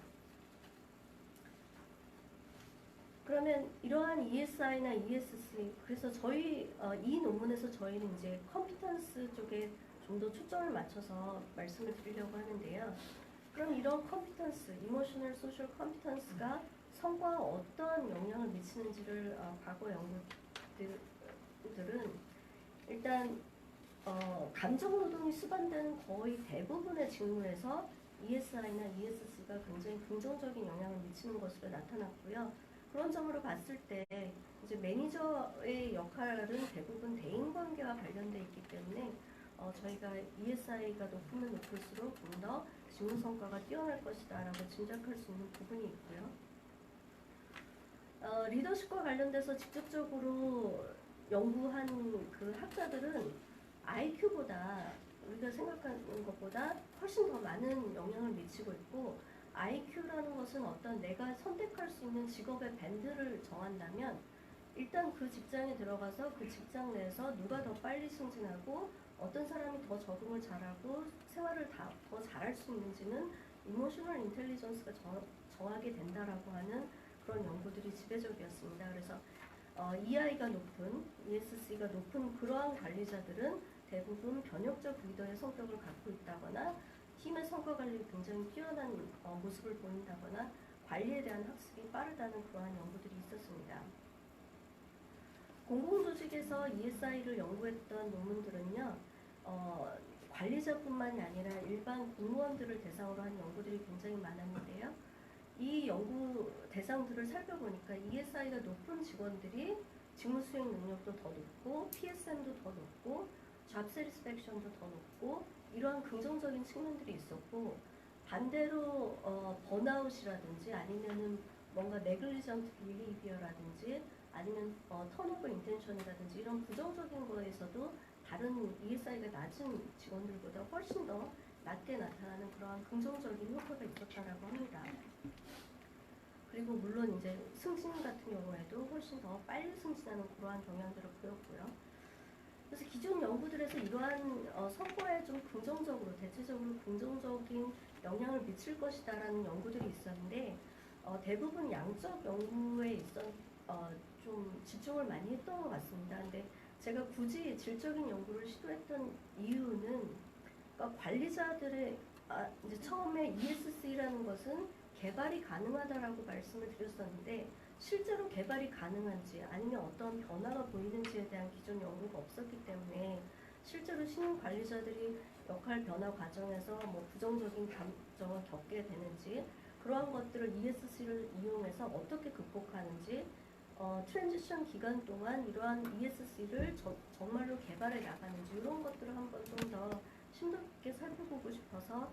[SPEAKER 4] 그러면 이러한 ESI나 ESC, 그래서 저희 이 논문에서 저희는 이제 컴피턴스 쪽에 좀 더 초점을 맞춰서 말씀을 드리려고 하는데요. 그럼 이런 컴피턴스, 이모셔널 소셜 컴피턴스가 성과에 어떤 영향을 미치는지를 과거 연구들은 일단 감정 노동이 수반되는 거의 대부분의 직무에서 ESI나 ESC가 굉장히 긍정적인 영향을 미치는 것으로 나타났고요. 그런 점으로 봤을 때 이제 매니저의 역할은 대부분 대인관계와 관련돼 있기 때문에 저희가 ESI가 높으면 높을수록 좀 더 직무 성과가 뛰어날 것이다라고 짐작할 수 있는 부분이 있고요. 리더십과 관련돼서 직접적으로 연구한 그 학자들은 IQ보다 우리가 생각하는 것보다 훨씬 더 많은 영향을 미치고 있고, IQ라는 것은 어떤 내가 선택할 수 있는 직업의 밴드를 정한다면 일단 그 직장에 들어가서 그 직장 내에서 누가 더 빨리 승진하고 어떤 사람이 더 적응을 잘하고 생활을 더 잘할 수 있는지는 이모셔널 인텔리전스가 정하게 된다라고 하는 그런 연구들이 지배적이었습니다. 그래서 EI가 높은, ESC가 높은 그러한 관리자들은 대부분 변혁적 리더의 성격을 갖고 있다거나 팀의 성과 관리에 굉장히 뛰어난 모습을 보인다거나 관리에 대한 학습이 빠르다는 그러한 연구들이 있었습니다. 공공조직에서 ESI를 연구했던 논문들은요, 관리자뿐만이 아니라 일반 공무원들을 대상으로 한 연구들이 굉장히 많았는데요. 이 연구 대상들을 살펴보니까 ESI가 높은 직원들이 직무 수행 능력도 더 높고 PSM도 더 높고 잡 세티스팩션도 더 높고 이러한 긍정적인 측면들이 있었고, 반대로 번아웃이라든지 아니면은 뭔가 네글리전트 비헤이비어라든지 아니면 턴오버 인텐션이라든지 이런 부정적인 거에서도 다른 ESI가 낮은 직원들보다 훨씬 더 낮게 나타나는 그러한 긍정적인 효과가 있었다라고 합니다. 그리고 물론 이제 승진 같은 경우에도 훨씬 더 빨리 승진하는 그러한 경향들을 보였고요. 그래서 기존 연구들에서 이러한 성과에 좀 긍정적으로, 대체적으로 긍정적인 영향을 미칠 것이다라는 연구들이 있었는데 대부분 양적 연구에 좀 집중을 많이 했던 것 같습니다. 근데 제가 굳이 질적인 연구를 시도했던 이유는 그러니까 관리자들의 이제 처음에 ESC라는 것은 개발이 가능하다라고 말씀을 드렸었는데 실제로 개발이 가능한지 아니면 어떤 변화가 보이는지에 대한 기존 연구가 없었기 때문에 실제로 신임 관리자들이 역할 변화 과정에서 뭐 부정적인 감정을 겪게 되는지 그러한 것들을 ESC를 이용해서 어떻게 극복하는지 트랜지션 기간 동안 이러한 ESC를 정말로 개발해 나가는지 이런 것들을 한번 좀 더 심도 깊게 살펴보고 싶어서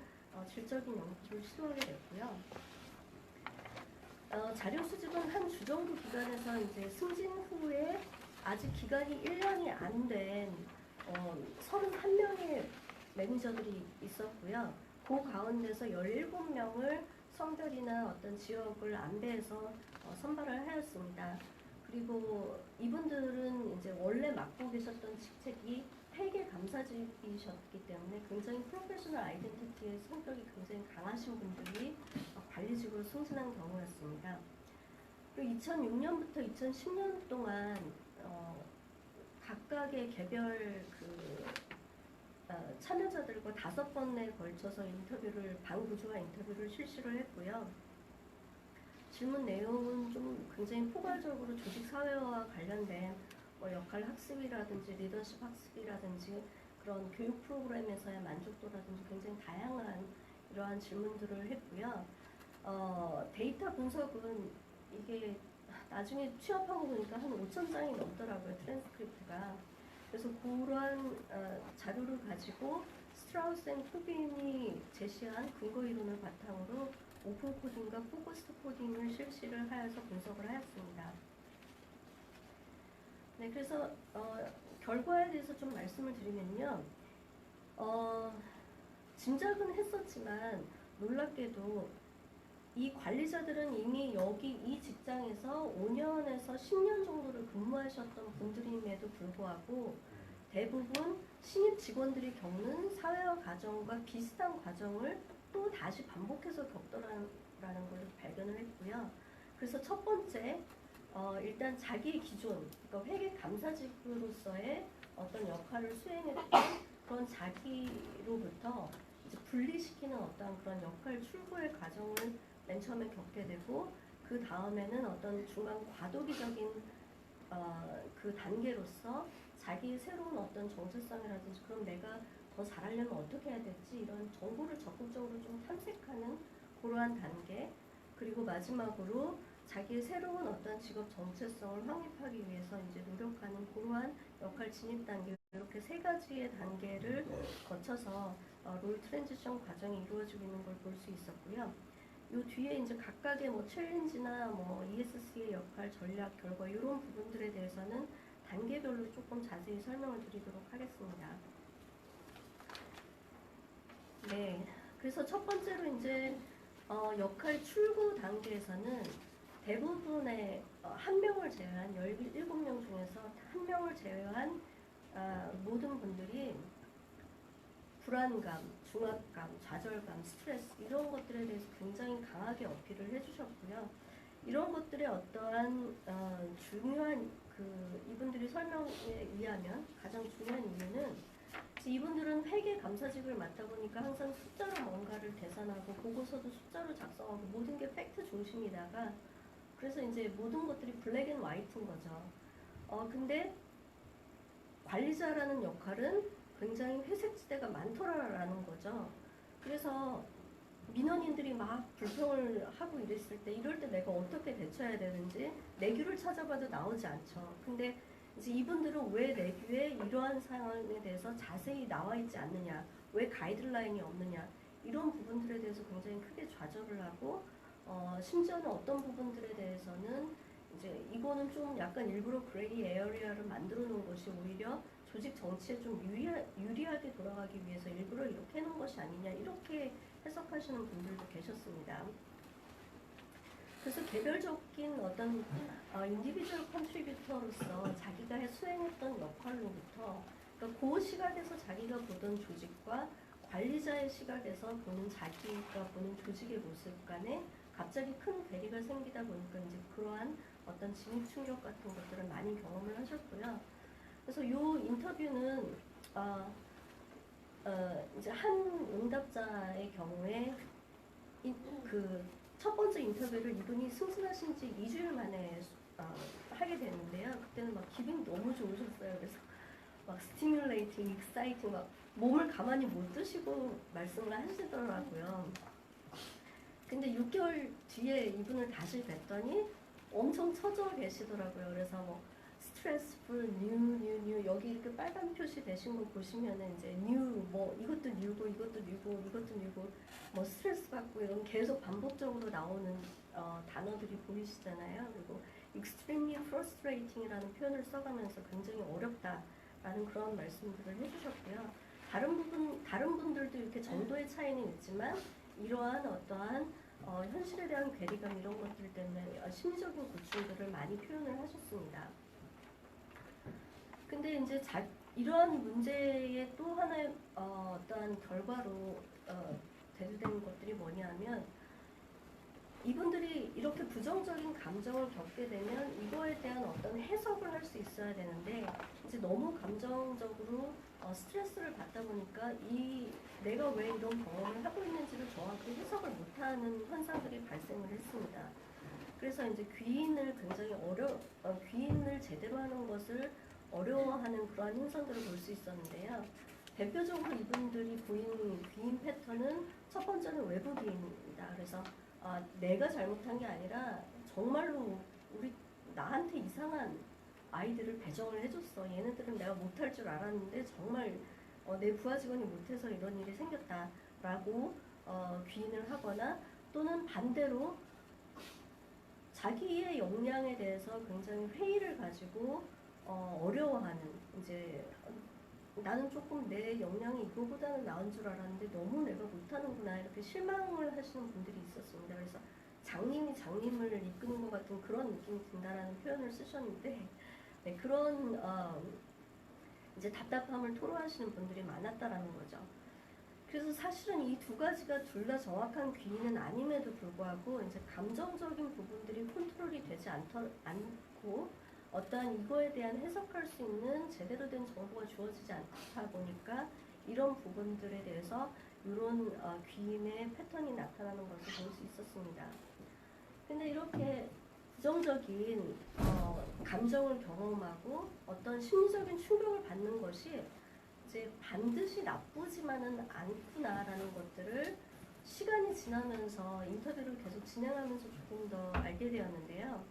[SPEAKER 4] 질적인 연구를 시도하게 됐고요. 자료 수집은 한 주 정도 기간에서 이제 승진 후에 아직 기간이 1년이 안 된 31명의 매니저들이 있었고요. 그 가운데서 17명을 성별이나 어떤 지역을 안배해서 선발을 하였습니다. 그리고 이분들은 이제 원래 맡고 계셨던 직책이 회계 감사직이셨기 때문에 굉장히 프로페셔널 아이덴티티의 성격이 굉장히 강하신 분들이 관리직으로 승진한 경우였습니다. 그리고 2006년부터 2010년 동안 각각의 개별 참여자들과 5번에 걸쳐서 방구조화 인터뷰를 실시를 했고요. 질문 내용은 좀 굉장히 포괄적으로 조직 사회와 관련된 역할 학습이라든지 리더십 학습이라든지 그런 교육 프로그램에서의 만족도라든지 굉장히 다양한 이러한 질문들을 했고요. 데이터 분석은 이게 나중에 취합하고 보니까 한 5,000장이 넘더라고요, 트랜스크립트가. 그래서 그러한 자료를 가지고 스트라우스 앤 토빈이 제시한 근거 이론을 바탕으로 오픈 코딩과 포커스드 코딩을 실시를 하여서 분석을 하였습니다. 네, 그래서 결과에 대해서 좀 말씀을 드리면요. 짐작은 했었지만 놀랍게도 이 관리자들은 이미 여기 이 직장에서 5년에서 10년 정도를 근무하셨던 분들임에도 불구하고 대부분 신입 직원들이 겪는 사회화 과정과 비슷한 과정을 또 다시 반복해서 겪더라는 걸 발견을 했고요. 그래서 첫 번째 일단 자기의 기존, 그러니까 회계 감사직으로서의 어떤 역할을 수행했던 그런 자기로부터 이제 분리시키는 어떤 그런 역할 출구의 과정을 맨 처음에 겪게 되고 그 다음에는 어떤 중간 과도기적인 그 단계로서 자기의 새로운 어떤 정체성이라든지 그럼 내가 더 잘하려면 어떻게 해야 될지 이런 정보를 적극적으로 좀 탐색하는 그러한 단계 그리고 마지막으로 자기의 새로운 어떤 직업 정체성을 확립하기 위해서 이제 노력하는 그러한 역할 진입 단계 이렇게 세 가지의 단계를 거쳐서 롤 트랜지션 과정이 이루어지고 있는 걸 볼 수 있었고요. 요 뒤에 이제 각각의 뭐 챌린지나 뭐 ESC의 역할, 전략, 결과 이런 부분들에 대해서는 단계별로 조금 자세히 설명을 드리도록 하겠습니다. 네, 그래서 첫 번째로 이제 역할 출구 단계에서는 대부분의 한 명을 제외한 17명 중에서 한 명을 제외한 모든 분들이 불안감, 중압감, 좌절감, 스트레스 이런 것들에 대해서 굉장히 강하게 어필을 해주셨고요. 이런 것들의 어떠한 중요한 이분들이 설명에 의하면 가장 중요한 이유는 이분들은 회계 감사직을 맡다 보니까 항상 숫자로 뭔가를 계산하고 보고서도 숫자로 작성하고 모든 게 팩트 중심이다가 그래서 이제 모든 것들이 블랙 앤 화이트인 거죠. 근데 관리자라는 역할은 굉장히 회색지대가 많더라라는 거죠. 그래서 민원인들이 막 불평을 하고 이랬을 때 이럴 때 내가 어떻게 대처해야 되는지 내규를 찾아봐도 나오지 않죠. 근데 이제 이분들은 왜 내규에 이러한 상황에 대해서 자세히 나와 있지 않느냐, 왜 가이드라인이 없느냐 이런 부분들에 대해서 굉장히 크게 좌절을 하고 심지어는 어떤 부분들에 대해서는 이제 이거는 좀 약간 일부러 그레이 에어리아를 만들어 놓은 것이 오히려 조직 정치에 좀 유리하게 돌아가기 위해서 일부러 이렇게 해놓은 것이 아니냐 이렇게 해석하시는 분들도 계셨습니다. 그래서 개별적인 어떤 인디비주얼 컨트리뷰터로서 자기가 수행했던 역할로부터 그러니까 그 시각에서 자기가 보던 조직과 관리자의 시각에서 보는 자기가 보는 조직의 모습 간에 갑자기 큰 괴리가 생기다 보니까 이제 그러한 어떤 진입 충격 같은 것들을 많이 경험을 하셨고요. 그래서 이 인터뷰는 이제 한 응답자의 경우에 그 첫 번째 인터뷰를 이분이 승진하신 지 2주일 만에 하게 됐는데요. 그때는 막 기분이 너무 좋으셨어요. 그래서 막 스티뮬레이팅, 익사이팅 막 몸을 가만히 못 두시고 말씀을 하시더라고요. 근데 6개월 뒤에 이분을 다시 뵀더니 엄청 처져 계시더라고요. 그래서 뭐 스트레스풀, 뉴 여기 이렇게 빨간 표시 되신 거 보시면은 이제 뉴 뭐 이것도 뉴고 이것도 뉴고 이것도 뉴고 뭐 스트레스 받고 이런 계속 반복적으로 나오는 단어들이 보이시잖아요. 그리고 extremely frustrating이라는 표현을 써가면서 굉장히 어렵다라는 그런 말씀들을 해주셨고요. 다른 분들도 이렇게 정도의 차이는 있지만 이러한 어떠한 현실에 대한 괴리감 이런 것들 때문에 심리적인 고충들을 많이 표현을 하셨습니다. 근데 이제 이러한 문제의 또 하나의 어떠한 결과로 대두된 것들이 뭐냐면 이분들이 이렇게 부정적인 감정을 겪게 되면 이거에 대한 어떤 해석을 할 수 있어야 되는데 이제 너무 감정적으로 스트레스를 받다 보니까 내가 왜 이런 경험을 하고 있는지를 정확히 해석을 못하는 현상들이 발생을 했습니다. 그래서 이제 귀인을 굉장히 귀인을 제대로 하는 것을 어려워하는 그러한 현상들을 볼 수 있었는데요. 대표적으로 이분들이 보이는 귀인 패턴은 첫 번째는 외부 귀인입니다. 그래서 내가 잘못한 게 아니라 정말로 나한테 이상한 아이들을 배정을 해줬어. 얘네들은 내가 못할 줄 알았는데 정말 내 부하 직원이 못해서 이런 일이 생겼다라고 귀인을 하거나 또는 반대로 자기의 역량에 대해서 굉장히 회의를 가지고 어려워하는 이제 나는 조금 내 역량이 이거보다는 나은 줄 알았는데 너무 내가 못하는구나 이렇게 실망을 하시는 분들이 있었습니다. 그래서 장님이 장님을 이끄는 것 같은 그런 느낌이 든다라는 표현을 쓰셨는데 네, 그런 이제 답답함을 토로하시는 분들이 많았다라는 거죠. 그래서 사실은 이 두 가지가 둘 다 정확한 귀인은 아님에도 불구하고 이제 감정적인 부분들이 컨트롤이 되지 않고 어떠한 이거에 대한 해석할 수 있는 제대로 된 정보가 주어지지 않다 보니까 이런 부분들에 대해서 이런 귀인의 패턴이 나타나는 것을 볼 수 있었습니다. 근데 이렇게 부정적인 감정을 경험하고 어떤 심리적인 충격을 받는 것이 이제 반드시 나쁘지만은 않구나라는 것들을 시간이 지나면서 인터뷰를 계속 진행하면서 조금 더 알게 되었는데요.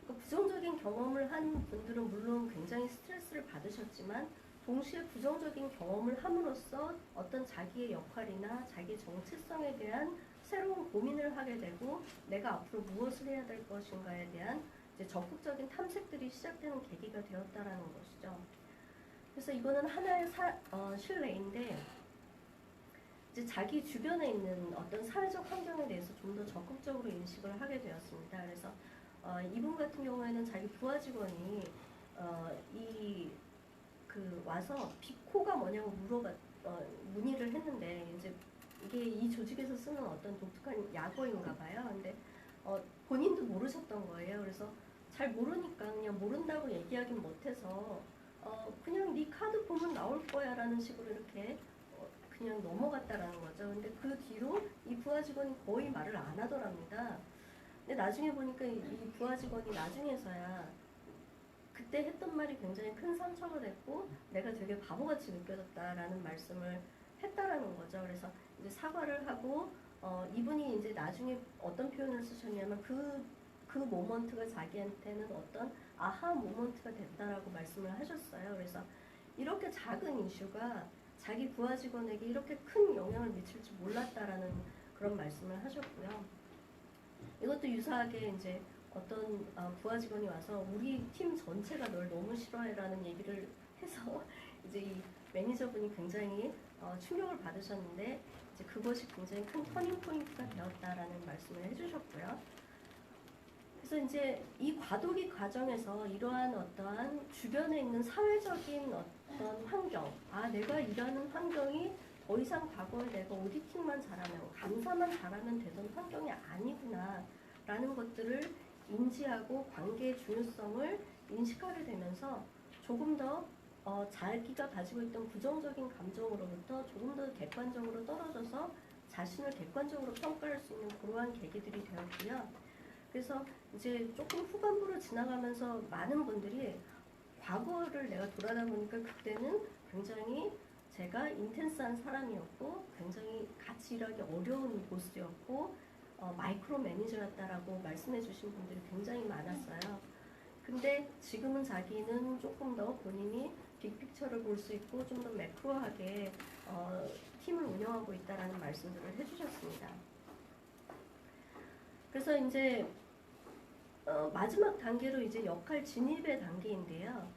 [SPEAKER 4] 부정적인 경험을 한 분들은 물론 굉장히 스트레스를 받으셨지만 동시에 부정적인 경험을 함으로써 어떤 자기의 역할이나 자기 정체성에 대한 새로운 고민을 하게 되고 내가 앞으로 무엇을 해야 될 것인가에 대한 이제 적극적인 탐색들이 시작되는 계기가 되었다라는 것이죠. 그래서 이거는 하나의 신뢰인데 이제 자기 주변에 있는 어떤 사회적 환경에 대해서 좀 더 적극적으로 인식을 하게 되었습니다. 그래서 이분 같은 경우에는 자기 부하 직원이 와서 비코가 뭐냐고 문의를 했는데 이제 이게 이 조직에서 쓰는 어떤 독특한 약어인가 봐요. 근데 본인도 모르셨던 거예요. 그래서 잘 모르니까 그냥 모른다고 얘기하긴 못해서 그냥 네 카드 보면 나올 거야 라는 식으로 이렇게 그냥 넘어갔다라는 거죠. 근데 그 뒤로 이 부하 직원이 거의 말을 안 하더랍니다. 근데 나중에 보니까 이 부하 직원이 나중에서야 그때 했던 말이 굉장히 큰 상처가 됐고 내가 되게 바보같이 느껴졌다라는 말씀을 했다라는 거죠. 그래서 이제 사과를 하고 이분이 이제 나중에 어떤 표현을 쓰셨냐면 그 모먼트가 자기한테는 어떤 아하 모먼트가 됐다라고 말씀을 하셨어요. 그래서 이렇게 작은 이슈가 자기 부하 직원에게 이렇게 큰 영향을 미칠 줄 몰랐다라는 그런 말씀을 하셨고요. 이것도 유사하게 이제 어떤 부하 직원이 와서 우리 팀 전체가 널 너무 싫어해라는 얘기를 해서 이제 이 매니저분이 굉장히 충격을 받으셨는데 이제 그것이 굉장히 큰 터닝 포인트가 되었다라는 말씀을 해주셨고요. 그래서 이제 이 과도기 과정에서 이러한 어떠한 주변에 있는 사회적인 어떤 환경, 내가 일하는 환경이 더 이상 과거에 내가 오디팅만 잘하면, 감사만 잘하면 되던 환경이 아니구나 라는 것들을 인지하고 관계의 중요성을 인식하게 되면서 조금 더 자기가 가지고 있던 부정적인 감정으로부터 조금 더 객관적으로 떨어져서 자신을 객관적으로 평가할 수 있는 그러한 계기들이 되었고요. 그래서 이제 조금 후반부로 지나가면서 많은 분들이 과거를 내가 돌아다 보니까 그때는 굉장히 제가 인텐스한 사람이었고 굉장히 같이 일하기 어려운 보스였고 마이크로 매니저였다라고 말씀해 주신 분들이 굉장히 많았어요. 근데 지금은 자기는 조금 더 본인이 빅픽처를 볼 수 있고 좀 더 매크로하게 팀을 운영하고 있다라는 말씀들을 해주셨습니다. 그래서 이제 마지막 단계로 이제 역할 진입의 단계인데요.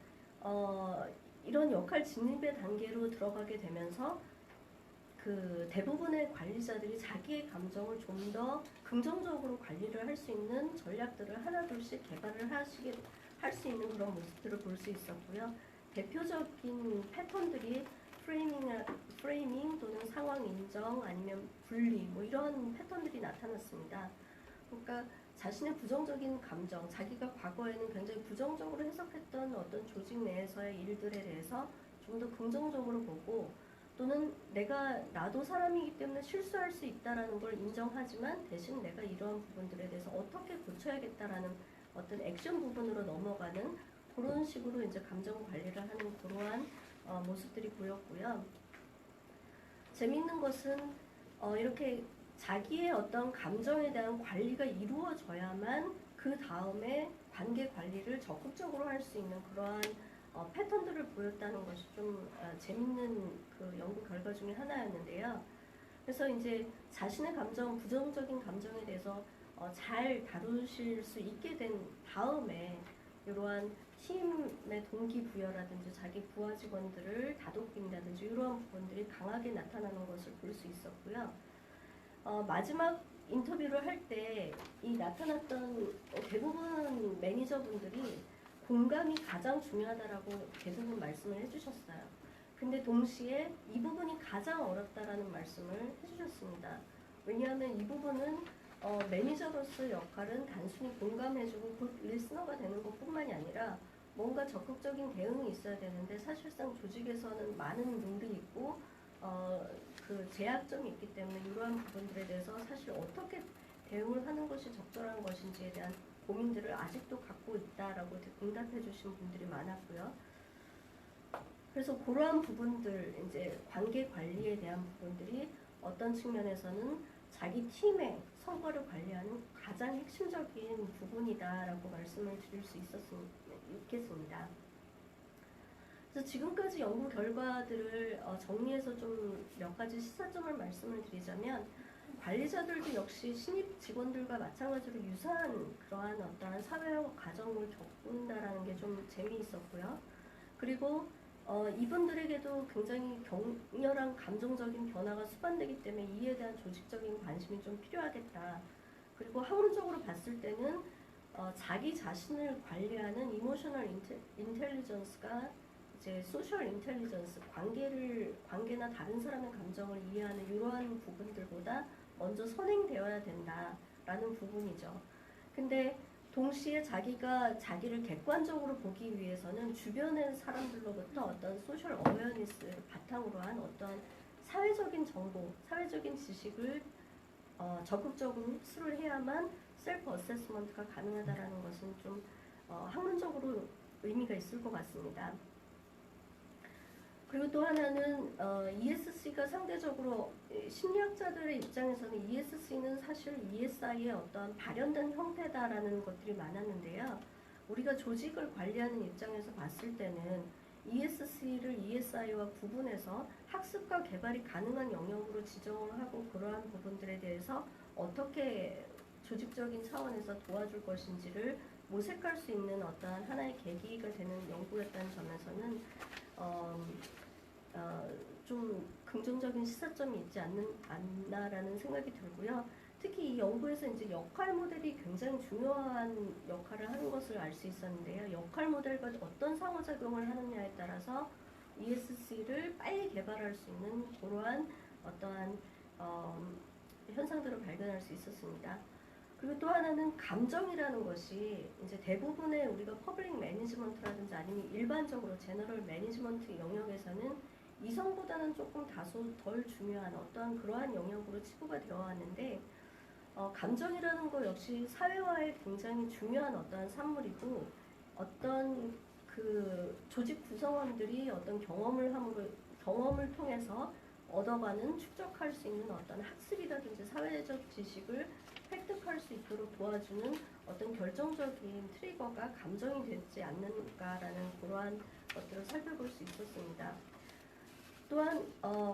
[SPEAKER 4] 이런 역할 진입의 단계로 들어가게 되면서 그 대부분의 관리자들이 자기의 감정을 좀 더 긍정적으로 관리를 할 수 있는 전략들을 하나둘씩 개발을 할 수 있는 그런 모습들을 볼 수 있었고요. 대표적인 패턴들이 프레이밍 또는 상황 인정 아니면 분리 뭐 이런 패턴들이 나타났습니다. 그러니까 자신의 부정적인 감정, 자기가 과거에는 굉장히 부정적으로 해석했던 어떤 조직 내에서의 일들에 대해서 좀 더 긍정적으로 보고 또는 나도 사람이기 때문에 실수할 수 있다라는 걸 인정하지만 대신 내가 이러한 부분들에 대해서 어떻게 고쳐야겠다라는 어떤 액션 부분으로 넘어가는 그런 식으로 이제 감정 관리를 하는 그러한 모습들이 보였고요. 재미있는 것은 이렇게 자기의 어떤 감정에 대한 관리가 이루어져야만 그 다음에 관계 관리를 적극적으로 할 수 있는 그러한 패턴들을 보였다는 것이 좀 재밌는 그 연구 결과 중에 하나였는데요. 그래서 이제 자신의 감정, 부정적인 감정에 대해서 잘 다루실 수 있게 된 다음에 이러한 팀의 동기부여라든지 자기 부하 직원들을 다독긴다든지 이러한 부분들이 강하게 나타나는 것을 볼 수 있었고요. 마지막 인터뷰를 할 때 이 나타났던 대부분 매니저분들이 공감이 가장 중요하다라고 대부분 말씀을 해주셨어요. 근데 동시에 이 부분이 가장 어렵다라는 말씀을 해주셨습니다. 왜냐하면 이 부분은 매니저로서 역할은 단순히 공감해주고 곧 리스너가 되는 것뿐만이 아니라 뭔가 적극적인 대응이 있어야 되는데 사실상 조직에서는 많은 룰이 있고 그 제약점이 있기 때문에 이러한 부분들에 대해서 사실 어떻게 대응을 하는 것이 적절한 것인지에 대한 고민들을 아직도 갖고 있다라고 응답해 주신 분들이 많았고요. 그래서 그러한 부분들, 이제 관계 관리에 대한 부분들이 어떤 측면에서는 자기 팀의 성과를 관리하는 가장 핵심적인 부분이다라고 말씀을 드릴 수 있겠습니다. 그래서 지금까지 연구 결과들을 정리해서 좀 몇 가지 시사점을 말씀을 드리자면 관리자들도 역시 신입 직원들과 마찬가지로 유사한 그러한 어떠한 사회적 과정을 겪는다라는 게 좀 재미있었고요. 그리고 이분들에게도 굉장히 격렬한 감정적인 변화가 수반되기 때문에 이에 대한 조직적인 관심이 좀 필요하겠다. 그리고 학문적으로 봤을 때는 자기 자신을 관리하는 이모셔널 인텔리전스가 이제 소셜 인텔리전스, 관계나 다른 사람의 감정을 이해하는 이러한 부분들보다 먼저 선행되어야 된다라는 부분이죠. 근데 동시에 자기가 자기를 객관적으로 보기 위해서는 주변의 사람들로부터 어떤 소셜 어웨어니스를 바탕으로 한 어떤 사회적인 정보, 사회적인 지식을 적극적으로 흡수를 해야만 셀프 어세스먼트가 가능하다라는 것은 좀 학문적으로 의미가 있을 것 같습니다. 그리고 또 하나는 ESC가 상대적으로 심리학자들의 입장에서는 ESC는 사실 ESI의 어떤 발현된 형태다라는 것들이 많았는데요. 우리가 조직을 관리하는 입장에서 봤을 때는 ESC를 ESI와 구분해서 학습과 개발이 가능한 영역으로 지정을 하고 그러한 부분들에 대해서 어떻게 조직적인 차원에서 도와줄 것인지를 모색할 수 있는 어떠한 하나의 계기가 되는 연구였다는 점에서는 좀 긍정적인 시사점이 있지 않나라는 생각이 들고요. 특히 이 연구에서 이제 역할 모델이 굉장히 중요한 역할을 하는 것을 알 수 있었는데요. 역할 모델과 어떤 상호작용을 하느냐에 따라서 ESC를 빨리 개발할 수 있는 그러한 어떠한 현상들을 발견할 수 있었습니다. 그리고 또 하나는 감정이라는 것이 이제 대부분의 우리가 퍼블릭 매니지먼트라든지 아니면 일반적으로 제너럴 매니지먼트 영역에서는 이성보다는 조금 다소 덜 중요한 어떠한 그러한 영역으로 치부가 되어 왔는데 감정이라는 것 역시 사회화에 굉장히 중요한 어떠한 산물이고 어떤 그 조직 구성원들이 어떤 경험을 통해서 얻어가는 축적할 수 있는 어떤 학습이라든지 사회적 지식을 획득할 수 있도록 도와주는 어떤 결정적인 트리거가 감정이 되지 않는가라는 그러한 것들을 살펴볼 수 있었습니다. 또한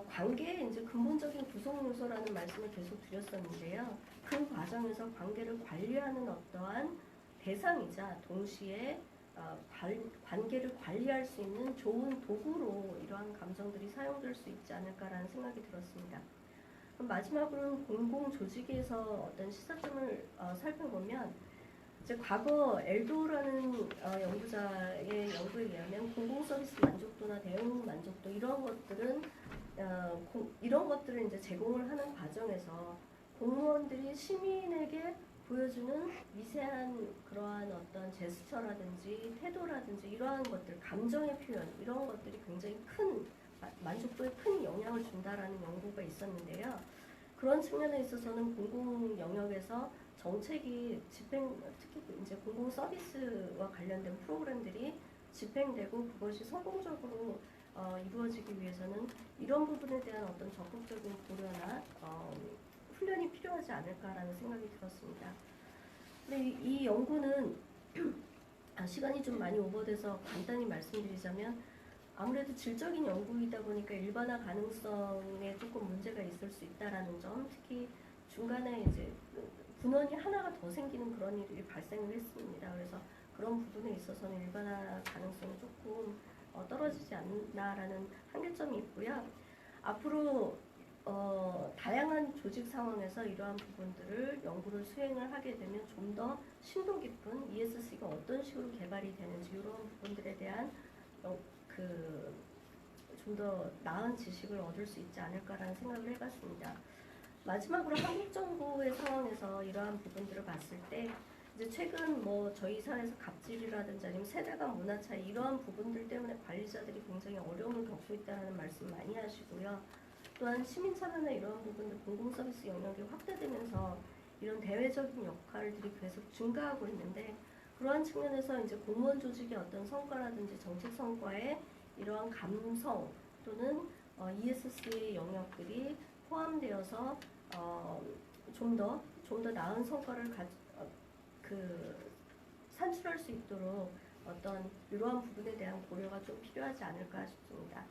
[SPEAKER 4] 관계의 이제 근본적인 구성 요소라는 말씀을 계속 드렸었는데요. 그 과정에서 관계를 관리하는 어떠한 대상이자 동시에 관계를 관리할 수 있는 좋은 도구로 이러한 감정들이 사용될 수 있지 않을까라는 생각이 들었습니다. 그럼 마지막으로는 공공 조직에서 어떤 시사점을 살펴보면 이제 과거 엘도라는 연구자의 연구에 의하면 공공 서비스 만족도나 대응 만족도 이런 것들을 이제 제공을 하는 과정에서 공무원들이 시민에게 보여주는 미세한 그러한 어떤 제스처라든지 태도라든지 이러한 것들, 감정의 표현 이런 것들이 굉장히 큰 만족도에 큰 영향을 준다라는 연구가 있었는데요. 그런 측면에 있어서는 공공 영역에서 정책이 특히 이제 공공 서비스와 관련된 프로그램들이 집행되고 그것이 성공적으로 이루어지기 위해서는 이런 부분에 대한 어떤 적극적인 고려나 훈련이 필요하지 않을까라는 생각이 들었습니다. 근데 이 연구는 시간이 좀 많이 오버돼서 간단히 말씀드리자면 아무래도 질적인 연구이다 보니까 일반화 가능성에 조금 문제가 있을 수 있다라는 점, 특히 중간에 이제 분원이 하나가 더 생기는 그런 일이 발생을 했습니다. 그래서 그런 부분에 있어서는 일반화 가능성이 조금 떨어지지 않나라는 한계점이 있고요. 앞으로 다양한 조직 상황에서 이러한 부분들을 연구를 수행을 하게 되면 좀 더 심도 깊은 ESC가 어떤 식으로 개발이 되는지 이런 부분들에 대한 좀 더 나은 지식을 얻을 수 있지 않을까라는 생각을 해봤습니다. 마지막으로 한국 정부의 상황에서 이러한 부분들을 봤을 때 이제 최근 뭐 저희 사회에서 갑질이라든지 아니면 세대 간 문화 차이 이러한 부분들 때문에 관리자들이 굉장히 어려움을 겪고 있다는 말씀 많이 하시고요. 또한 시민 참여나 이러한 부분들 공공 서비스 영역이 확대되면서 이런 대외적인 역할들이 계속 증가하고 있는데 그러한 측면에서 이제 공무원 조직의 어떤 성과라든지 정책 성과에 이러한 감성 또는 ESG의 영역들이 포함되어서 좀 더 나은 성과를 산출할 수 있도록 어떤 이러한 부분에 대한 고려가 좀 필요하지 않을까 싶습니다.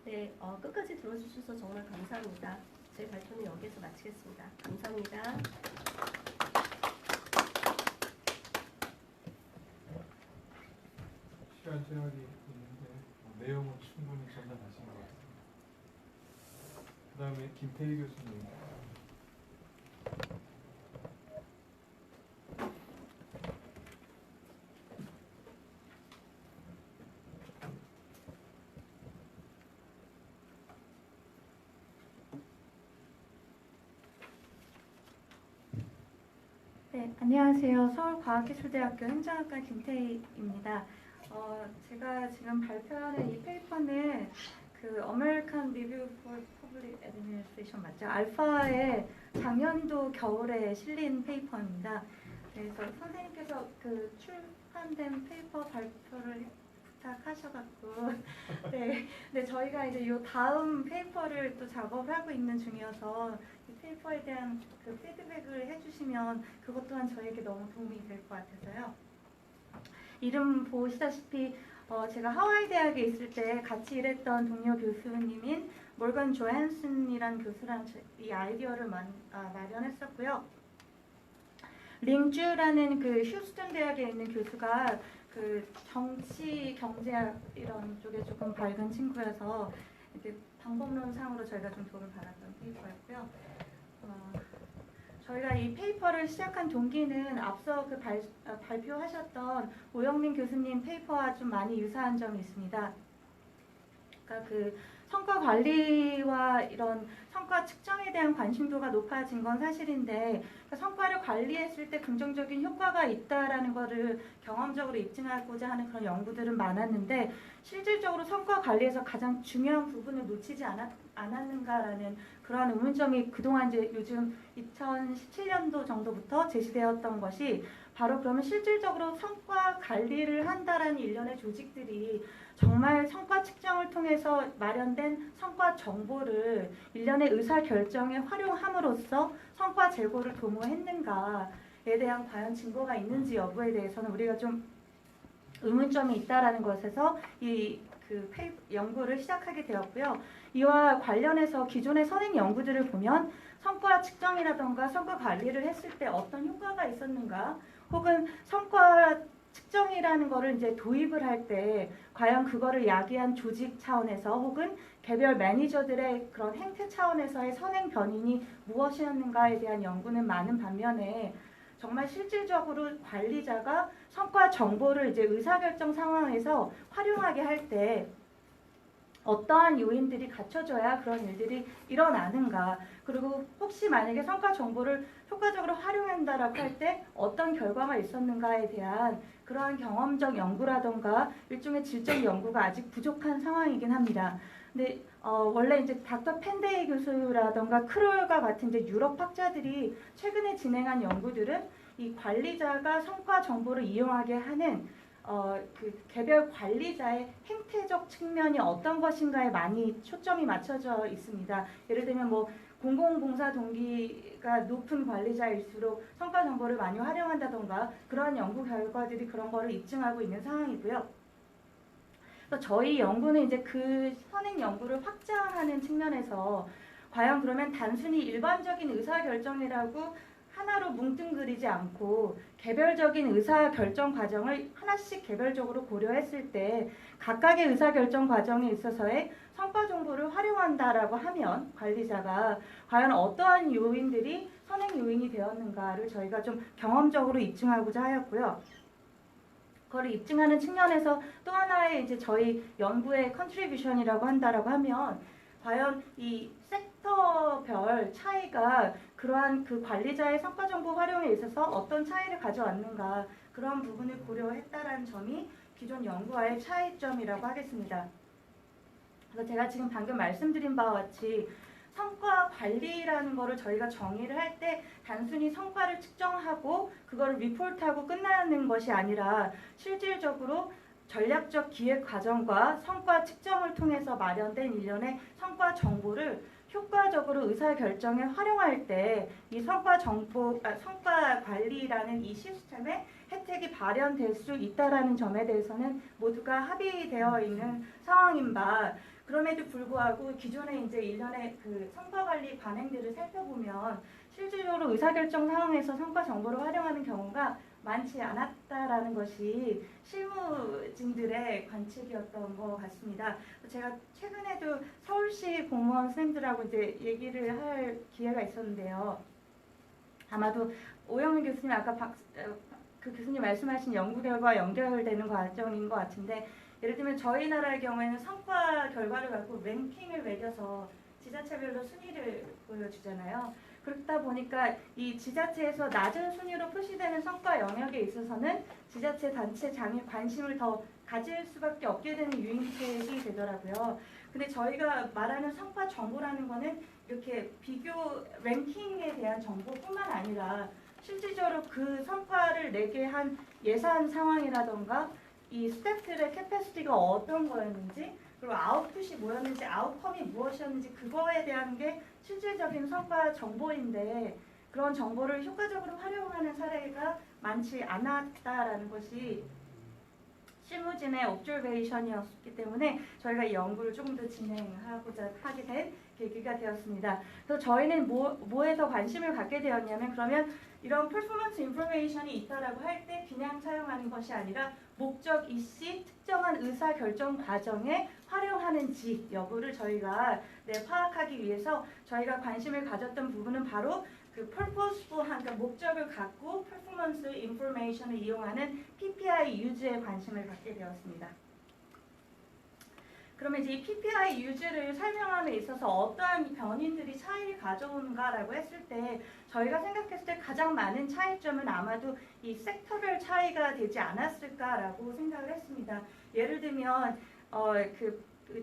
[SPEAKER 4] 네, 끝까지 들어주셔서 정말 감사합니다. 제 발표는 여기서 마치겠습니다. 감사합니다.
[SPEAKER 1] 시간 제약이 있는데 내용은 충분히 전달하신 것 같습니다. 그 다음에 김태희 교수님.
[SPEAKER 5] 네, 안녕하세요. 서울과학기술대학교 행정학과 김태희입니다. 제가 지금 발표하는 이 페이퍼는 그 American Review for Public Administration 맞죠? 알파의 작년도 겨울에 실린 페이퍼입니다. 그래서 선생님께서 그 출판된 페이퍼 발표를 부탁하셔갖고 네, 저희가 이제 이 다음 페이퍼를 또 작업을 하고 있는 중이어서 이 페이퍼에 대한 그 피드백을 해주시면 그것 또한 저에게 너무 도움이 될 것 같아서요. 이름 보시다시피 제가 하와이 대학에 있을 때 같이 일했던 동료 교수님인 몰건 조한슨이라는 교수랑 이 아이디어를 마련했었고요. 링주라는 그 휴스턴 대학에 있는 교수가 그 정치 경제학 이런 쪽에 조금 밝은 친구여서 이제 방법론상으로 저희가 좀 도움을 받았던 페이퍼였고요. 저희가 이 페이퍼를 시작한 동기는 앞서 그 발표하셨던 오영민 교수님 페이퍼와 좀 많이 유사한 점이 있습니다. 그러니까 그 성과 관리와 이런 성과 측정에 대한 관심도가 높아진 건 사실인데 그러니까 성과를 관리했을 때 긍정적인 효과가 있다라는 것을 경험적으로 입증하고자 하는 그런 연구들은 많았는데 실질적으로 성과 관리에서 가장 중요한 부분을 놓치지 않았는가라는 그러한 의문점이 그동안 이제 요즘 2017년도 정도부터 제시되었던 것이 바로 그러면 실질적으로 성과 관리를 한다라는 일련의 조직들이 정말 성과 측정을 통해서 마련된 성과 정보를 일련의 의사결정에 활용함으로써 성과 제고를 도모했는가에 대한 과연 증거가 있는지 여부에 대해서는 우리가 좀 의문점이 있다라는 것에서 연구를 시작하게 되었고요. 이와 관련해서 기존의 선행 연구들을 보면 성과 측정이라던가 성과 관리를 했을 때 어떤 효과가 있었는가 혹은 성과 측정이라는 거를 이제 도입을 할 때 과연 그거를 야기한 조직 차원에서 혹은 개별 매니저들의 그런 행태 차원에서의 선행 변인이 무엇이었는가에 대한 연구는 많은 반면에 정말 실질적으로 관리자가 성과 정보를 이제 의사결정 상황에서 활용하게 할 때 어떠한 요인들이 갖춰져야 그런 일들이 일어나는가 그리고 혹시 만약에 성과 정보를 효과적으로 활용한다라고 할 때 어떤 결과가 있었는가에 대한 그러한 경험적 연구라던가 일종의 질적 연구가 아직 부족한 상황이긴 합니다. 근데 원래 이제 닥터 펜데이 교수라던가 크롤과 같은 이제 유럽 학자들이 최근에 진행한 연구들은 이 관리자가 성과 정보를 이용하게 하는 그 개별 관리자의 행태적 측면이 어떤 것인가에 많이 초점이 맞춰져 있습니다. 예를 들면 뭐 공공봉사 동기가 높은 관리자일수록 성과 정보를 많이 활용한다던가 그러한 연구 결과들이 그런 거를 입증하고 있는 상황이고요. 그래서 저희 연구는 이제 그 선행 연구를 확장하는 측면에서 과연 그러면 단순히 일반적인 의사결정이라고 하나로 뭉뚱그리지 않고 개별적인 의사결정 과정을 하나씩 개별적으로 고려했을 때 각각의 의사결정 과정에 있어서의 성과 정보를 활용한다라고 하면 관리자가 과연 어떠한 요인들이 선행 요인이 되었는가를 저희가 좀 경험적으로 입증하고자 하였고요. 그거를 입증하는 측면에서 또 하나의 이제 저희 연구의 컨트리뷰션이라고 한다라고 하면 과연 이 섹터별 차이가 그러한 그 관리자의 성과 정보 활용에 있어서 어떤 차이를 가져왔는가 그런 부분을 고려했다라는 점이 기존 연구와의 차이점이라고 하겠습니다. 그래서 제가 지금 방금 말씀드린 바와 같이 성과 관리라는 거를 저희가 정의를 할 때 단순히 성과를 측정하고 그거를 리포트하고 끝나는 것이 아니라 실질적으로 전략적 기획 과정과 성과 측정을 통해서 마련된 일련의 성과 정보를 효과적으로 의사결정에 활용할 때 이 성과 관리라는 이 시스템의 혜택이 발현될 수 있다라는 점에 대해서는 모두가 합의되어 있는 상황인 바 그럼에도 불구하고 기존의 이제 일련의 그 성과 관리 관행들을 살펴보면 실질적으로 의사결정 상황에서 성과 정보를 활용하는 경우가 많지 않았다라는 것이 실무진들의 관측이었던 것 같습니다. 제가 최근에도 서울시 공무원 선생님들하고 이제 얘기를 할 기회가 있었는데요. 아마도 오영민 교수님 아까 그 교수님 말씀하신 연구 결과와 연결되는 과정인 것 같은데 예를 들면 저희 나라의 경우에는 성과 결과를 갖고 랭킹을 매겨서 지자체별로 순위를 보여주잖아요. 그렇다 보니까 이 지자체에서 낮은 순위로 표시되는 성과 영역에 있어서는 지자체 단체 장에 관심을 더 가질 수밖에 없게 되는 유인책이 되더라고요. 근데 저희가 말하는 성과 정보라는 거는 이렇게 비교 랭킹에 대한 정보뿐만 아니라 실질적으로 그 성과를 내게 한 예산 상황이라던가 이 스태프들의 캐패시티가 어떤 거였는지 그리고 아웃풋이 뭐였는지 아웃컴이 무엇이었는지 그거에 대한 게 실질적인 성과 정보인데 그런 정보를 효과적으로 활용하는 사례가 많지 않았다라는 것이 실무진의 옵저베이션이었기 때문에 저희가 이 연구를 조금 더 진행하고자 하게 된 계기가 되었습니다. 그래서 저희는 뭐에 더 관심을 갖게 되었냐면 그러면 이런 퍼포먼스 인포메이션이 있다라고 할 때 그냥 사용하는 것이 아니라 목적 이시 특정한 의사 결정 과정에 활용하는지 여부를 저희가 파악하기 위해서 저희가 관심을 가졌던 부분은 바로 그 purposeful한 그러니까 목적을 갖고 퍼포먼스 인포메이션을 이용하는 PPI 유즈에 관심을 갖게 되었습니다. 그러면 이제 이 PPI 유즈를 설명함에 있어서 어떠한 변인들이 차이를 가져오는가라고 했을 때 저희가 생각했을 때 가장 많은 차이점은 아마도 이 섹터별 차이가 되지 않았을까라고 생각을 했습니다. 예를 들면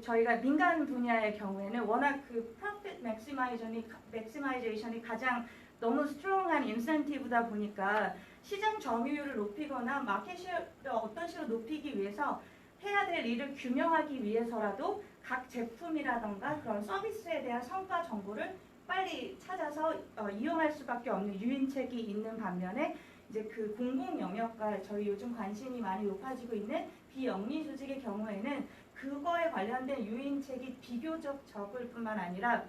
[SPEAKER 5] 저희가 민간 분야의 경우에는 워낙 그 profit maximization이 가장 너무 스트롱한 인센티브다 보니까 시장 점유율을 높이거나 마켓시를 어떤 식으로 높이기 위해서 해야 될 일을 규명하기 위해서라도 각 제품이라던가 그런 서비스에 대한 성과 정보를 빨리 찾아서 이용할 수밖에 없는 유인책이 있는 반면에 이제 그 공공 영역과 저희 요즘 관심이 많이 높아지고 있는 비영리 조직의 경우에는 그거에 관련된 유인책이 비교적 적을 뿐만 아니라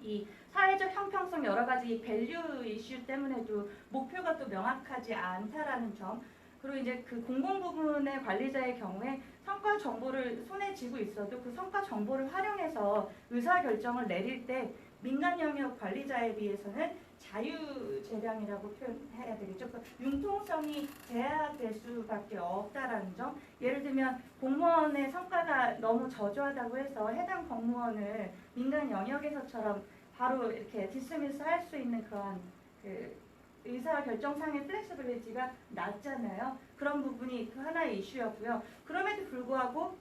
[SPEAKER 5] 이 사회적 형평성 여러 가지 밸류 이슈 때문에도 목표가 또 명확하지 않다라는 점 그리고 이제 그 공공 부문의 관리자의 경우에 성과 정보를 손에 쥐고 있어도 그 성과 정보를 활용해서 의사 결정을 내릴 때 민간 영역 관리자에 비해서는 자유재량이라고 표현해야 되겠죠. 그 융통성이 제약될 수밖에 없다라는 점. 예를 들면 공무원의 성과가 너무 저조하다고 해서 해당 공무원을 민간 영역에서처럼 바로 이렇게 디스미스 할 수 있는 그런 그 의사결정상의 플렉시빌리티가 낮잖아요. 그런 부분이 그 하나의 이슈였고요. 그럼에도 불구하고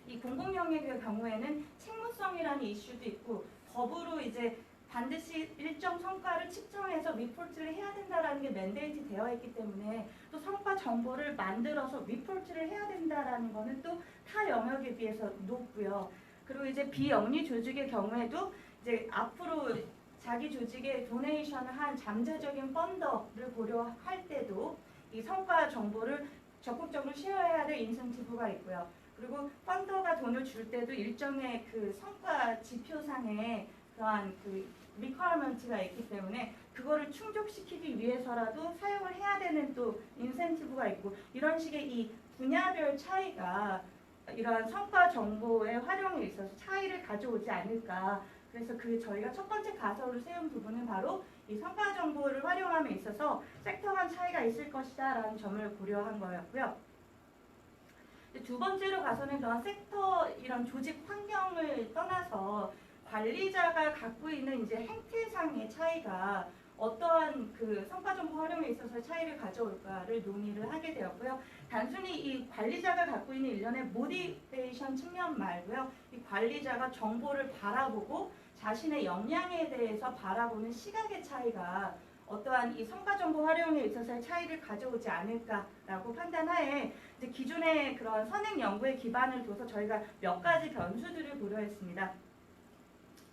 [SPEAKER 5] 이 공공영역의 경우에는 책무성이라는 이슈도 있고 법으로 이제 반드시 일정 성과를 측정해서 리포트를 해야 된다라는 게 맨데이트 되어 있기 때문에 또 성과 정보를 만들어서 리포트를 해야 된다라는 거는 또 타 영역에 비해서 높고요. 그리고 이제 비영리 조직의 경우에도 이제 앞으로 자기 조직에 도네이션을 한 잠재적인 펀더를 고려할 때도 이 성과 정보를 적극적으로 쉐어해야 될 인센티브가 있고요. 그리고 펀더가 돈을 줄 때도 일정의 그 성과 지표상의 그러한 그 리퀘어먼트가 있기 때문에 그거를 충족시키기 위해서라도 사용을 해야 되는 또 인센티브가 있고 이런 식의 이 분야별 차이가 이러한 성과 정보의 활용에 있어서 차이를 가져오지 않을까 그래서 저희가 첫 번째 가설을 세운 부분은 바로 이 성과 정보를 활용함에 있어서 섹터 간 차이가 있을 것이다 라는 점을 고려한 거였고요. 두 번째로 가서는 그런 섹터 이런 조직 환경을 떠나서 관리자가 갖고 있는 이제 행태상의 차이가 어떠한 그 성과 정보 활용에 있어서 차이를 가져올까를 논의를 하게 되었고요. 단순히 이 관리자가 갖고 있는 일련의 모티베이션 측면 말고요. 이 관리자가 정보를 바라보고 자신의 역량에 대해서 바라보는 시각의 차이가 어떠한 이 성과 정보 활용에 있어서의 차이를 가져오지 않을까라고 판단하에 이제 기존의 그런 선행 연구에 기반을 둬서 저희가 몇 가지 변수들을 고려했습니다.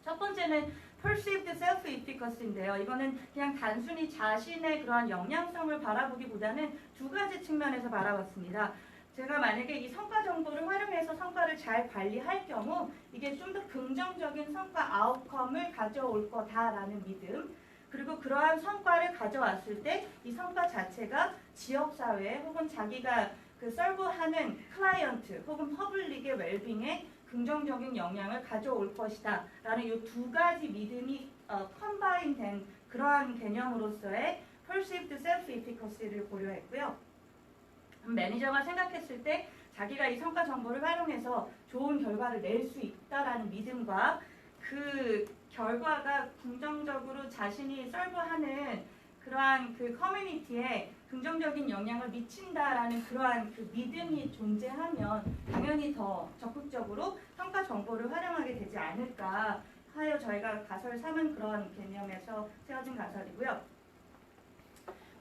[SPEAKER 5] 첫 번째는 perceived self-efficacy인데요. 이거는 그냥 단순히 자신의 그러한 역량성을 바라보기보다는 두 가지 측면에서 바라봤습니다. 제가 만약에 이 성과 정보를 활용해서 성과를 잘 관리할 경우 이게 좀 더 긍정적인 성과 아웃컴을 가져올 거다라는 믿음, 그리고 그러한 성과를 가져왔을 때 이 성과 자체가 지역사회 혹은 자기가 그 서브하는 클라이언트 혹은 퍼블릭의 웰빙에 긍정적인 영향을 가져올 것이다 라는 이 두 가지 믿음이 컴바인된 그러한 개념으로서의 perceived self-efficacy를 고려했고요. 매니저가 생각했을 때 자기가 이 성과 정보를 활용해서 좋은 결과를 낼 수 있다라는 믿음과 그 결과가 긍정적으로 자신이 서브하는 그러한 그 커뮤니티에 긍정적인 영향을 미친다라는 그러한 그 믿음이 존재하면 당연히 더 적극적으로 성과 정보를 활용하게 되지 않을까 하여 저희가 가설 3은 그런 개념에서 세워진 가설이고요.